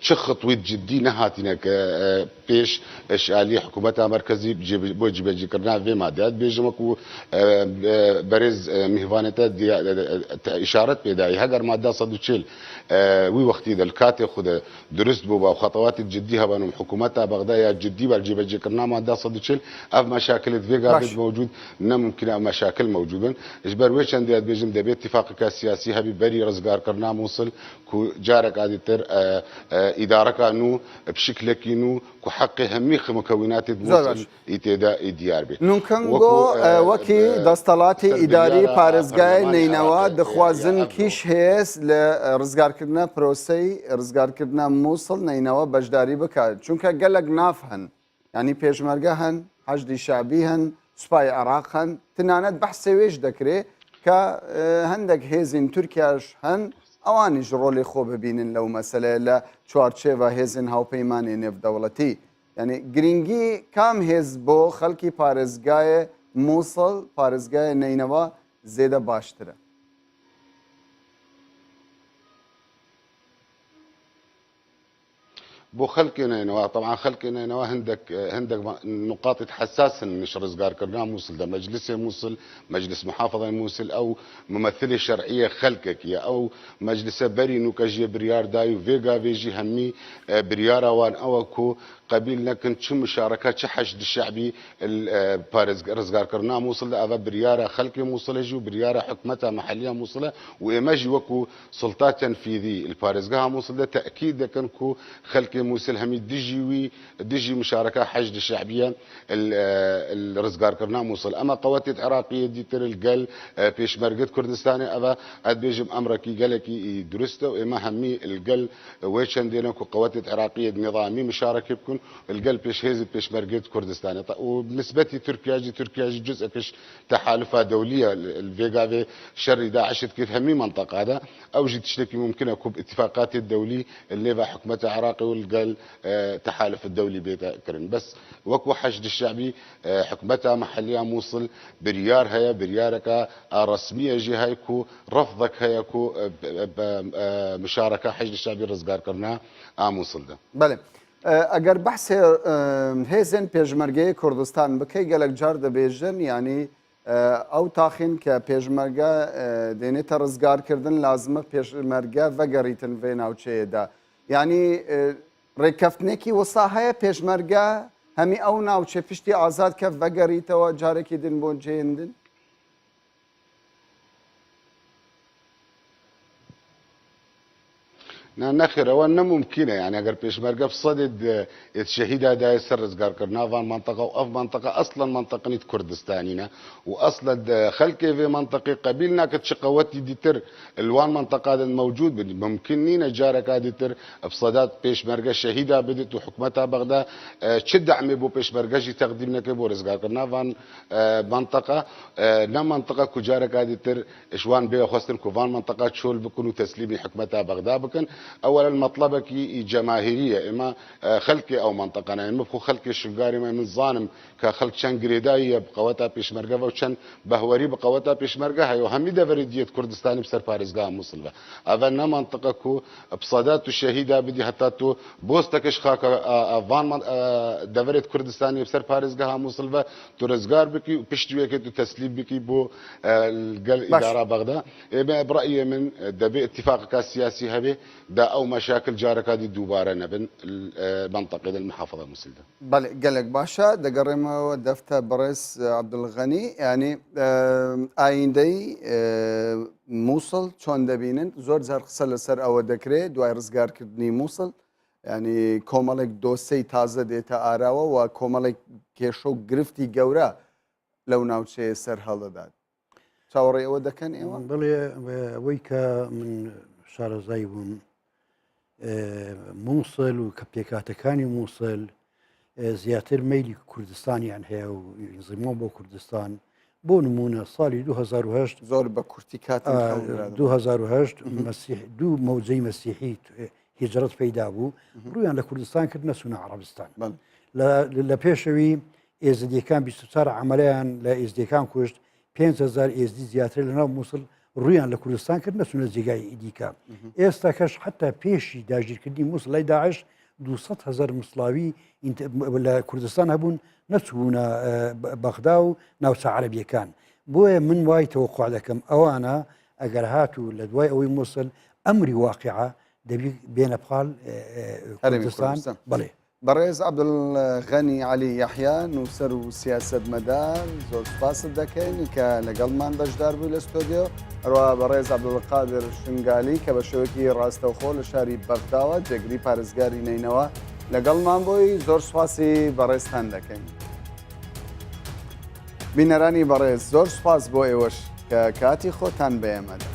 تشخط ويد جدي نهاتنا بيش اشالي حكومتها مركزي بوجي بيجي كرنا في مادات بيجمكو برز مهفانتا اشارت بداي هاجر ماده صدوشل وي وقتي ذا الكاتي خذ درست بوبا وخطوات الجدية بانهم حكومتها بغداد جدي بالجي بيجي كرنا ماده صدوشل اف مشاكل فيغا موجود ممكن مشاكل موجودة إجبار ويش عندي بيجم دبي اتفاق سياسي هبي بري رزقار كرنا موصل كو جارك عادي تر إدارة كانوا بشكل كينو كو حق هميخ مكونات موصل إتدا إديار بي نونكنگو وكي دستالاتي إداري بارزگاي نينوا دخوازن كيش هيس لرزقار كرنا بروسي رزقار كرنا موصل نينوا بجداري بكا چونك قلق نافهن يعني بيشمرگهن حشد شعبيهن سوپای عراق هن تنانەت بەحسێ وێژ دەکرێت کە هەندێک هێزین تورکیاش هەن ئەوانیش ڕۆڵی خۆ ببینن لەو مەسەلەیە لە چوارچێوە هێزن هاوپەیمانی نێودەوڵەتی یعنی گرنگی کام هێز بۆ خەڵکی پارێزگایە مووسڵ پارێزگایە نینەوە زێدە باشترە. بو خلقنا نوا طبعا خلقنا نوا هندك نقاط حساسه مش رزقار كرنا موصل ده مجلس موصل مجلس محافظه موصل او ممثله شرعيه خلقك يا او مجلس بري نوكاجي بريار دايو فيغا فيجي همي بريارا وان اوكو قبيلنا كنت شو مشاركات شو حشد الشعبي بارز رزقار كرنا موصل ده افا بريارا خلقي موصل يجي وبريارا حكمتها محليه موصله وايماجي وكو سلطات تنفيذي البارزقها موصل ده تاكيد كنكو خلقي موسل همي دجي مشاركة حشد الشعبية الرزقار كرنا موصل أما قوات عراقية دي تر القل بيش مرقد كردستاني أبا أد بيجم أمركي قلكي درسته وإما همي القل ويشان دينكو قوات عراقية نظامي مشاركة بكون القل بيش هيزت بيش مرقد كردستاني وبالنسبة تركيا جي جزء بيش تحالفات دولية الفيغافي شر داعش كيف همي منطقة هذا أو جي تشتكي ممكن أكو اتفاقات الدولي اللي حكومة عراقي قال تحالف الدولي بيتا كرن بس وكو حشد الشعبي حكمتها محلية موصل بريار هيا بريارك رسمية جي هايكو رفضك هيكو مشاركة حشد الشعبي رزقار كرنا موصل ده بله اگر بحث هێزن پێشمەرگەی کوردستان بکەی گەلک جار دەبێژن ینی ئەو تاخین کە پێشمەرگە دێنێتە ڕزگارکردن لازمە پێشمەرگە vەگەڕیتن vê ناوچەیەدا ینی ڕێککەفتنێکی وەسا هەیە پێشمەرگە هەمی ئەو ناوچێ پشتی ئازاد کە vەگەڕیتەوە جارێکی دن بۆ جێهێندن. نخير وانا ممكنه يعني اگر بيشمرقه في صدد الشهيد هذا يسر رزقار كرنا فان منطقه واف منطقه اصلا منطقه كردستانينا واصلا خلقي في منطقه قبيلنا كتشقوات ديتر الوان منطقه هذا الموجود ممكنين جارك ديتر بصدات بيشمرقه الشهيده بدت وحكمتها بغداد تشد عمي بو بيشمرقه جي تقديمنا كبو رزقار كرنا فان منطقه نا منطقه كجارك ديتر اشوان بيه خاصه كوفان منطقه شول بكونوا تسليمي حكمتها بغداد بكن اولا مطلبك جماهيريه اما خلقي او منطقه يعني مبخو خلقي الشقاري ما من ظالم كخلق شان قريدايه بقوتها بيشمرقه وشان بهوري بقوتها بيشمرقه هي وهميده فريديه كردستاني بسر بارزقها مصلبه افنا منطقه بصادات الشهيده بدي حتى تو بوستكش خاك افان دفرت كردستاني بسر بارزقها مصلبه تو رزقار بكي وبشتوي كي تسليم بكي بو الاداره بغداد برايي من دبي اتفاق السياسي هبه دا او مشاكل جارك هذه دوباره نبن منطقه المحافظه المسلده. بله قالك باشا دقريما دفتا بريس عبد الغني يعني ايندي موصل چۆن دەبینن زۆر جار قسە لەسەر ئەوە دەکرێت دوای ڕزگارکردنی مووسڵ ینی کۆمەڵێک دۆسەی تازە دێتە ئاراوە و کۆمەڵێک کێشە و گرفتی گەورە لەو ناوچەیە سەر هەڵدەدات چاوەڕێ ئەوە دەکەن ئێوە؟ بڵێ ئەوەی کە من شارەزای بووم مووسڵ و کە پێکاتەکانی مووسڵ زیاتر مەیلی کوردستانیان هەیە و زیمان بۆ کوردستان بۆ نمونە ساڵی 2010 زۆر بە کورتی کاتم 2010 دوو مەوجەی مەسیحی هیجرەت پەیدا بوو ڕویان لە کوردستان کرد نەچوونە عەرەبستان لە پێشەوی ئێزدیەکان 24 عملیان لە ئێزدیەکان کوشت 5,000 ئێزدی زیاتر لەناو مووسڵ ڕویان لە کوردستان کرد نەچوونە جێگای ئیدیکە ئێستا کەش حتا پێشی داگیرکردنی مووسڵ لای داعش 200,000 مسلاوی لە کوردستان هەبوون نەچوونە بەغدا و ناوچە عەرەبیەکان بۆیە من وای تەوەقع دەکەم ئەوانە ئەگەر هاتوو لە دوای ئەوەی مووسڵ ئەمری واقعە دەبی بێنە بقال کوردستان بڵێ بەڕێز عەبدولغەنی عەلی یەحیا نووسەر و سیاسەتمەدار زۆر سوپاست دەکەین کە لەگەڵمان بەشدار بووی لە ستۆدیۆ هەروەها بەڕێز عەبدولقادر شنگالی کە بە شێوەیەکی ڕاستەوخۆ لە شاری بەغداوە جێگری پارێزگاری نینەوە لەگەڵمان بۆی زۆر سوپاسی بەڕێزتان دەکەین. بینەرانی بەڕێز زۆر سوپاس بۆ ئێوەش کە کاتی خۆتان بەیەمەدا.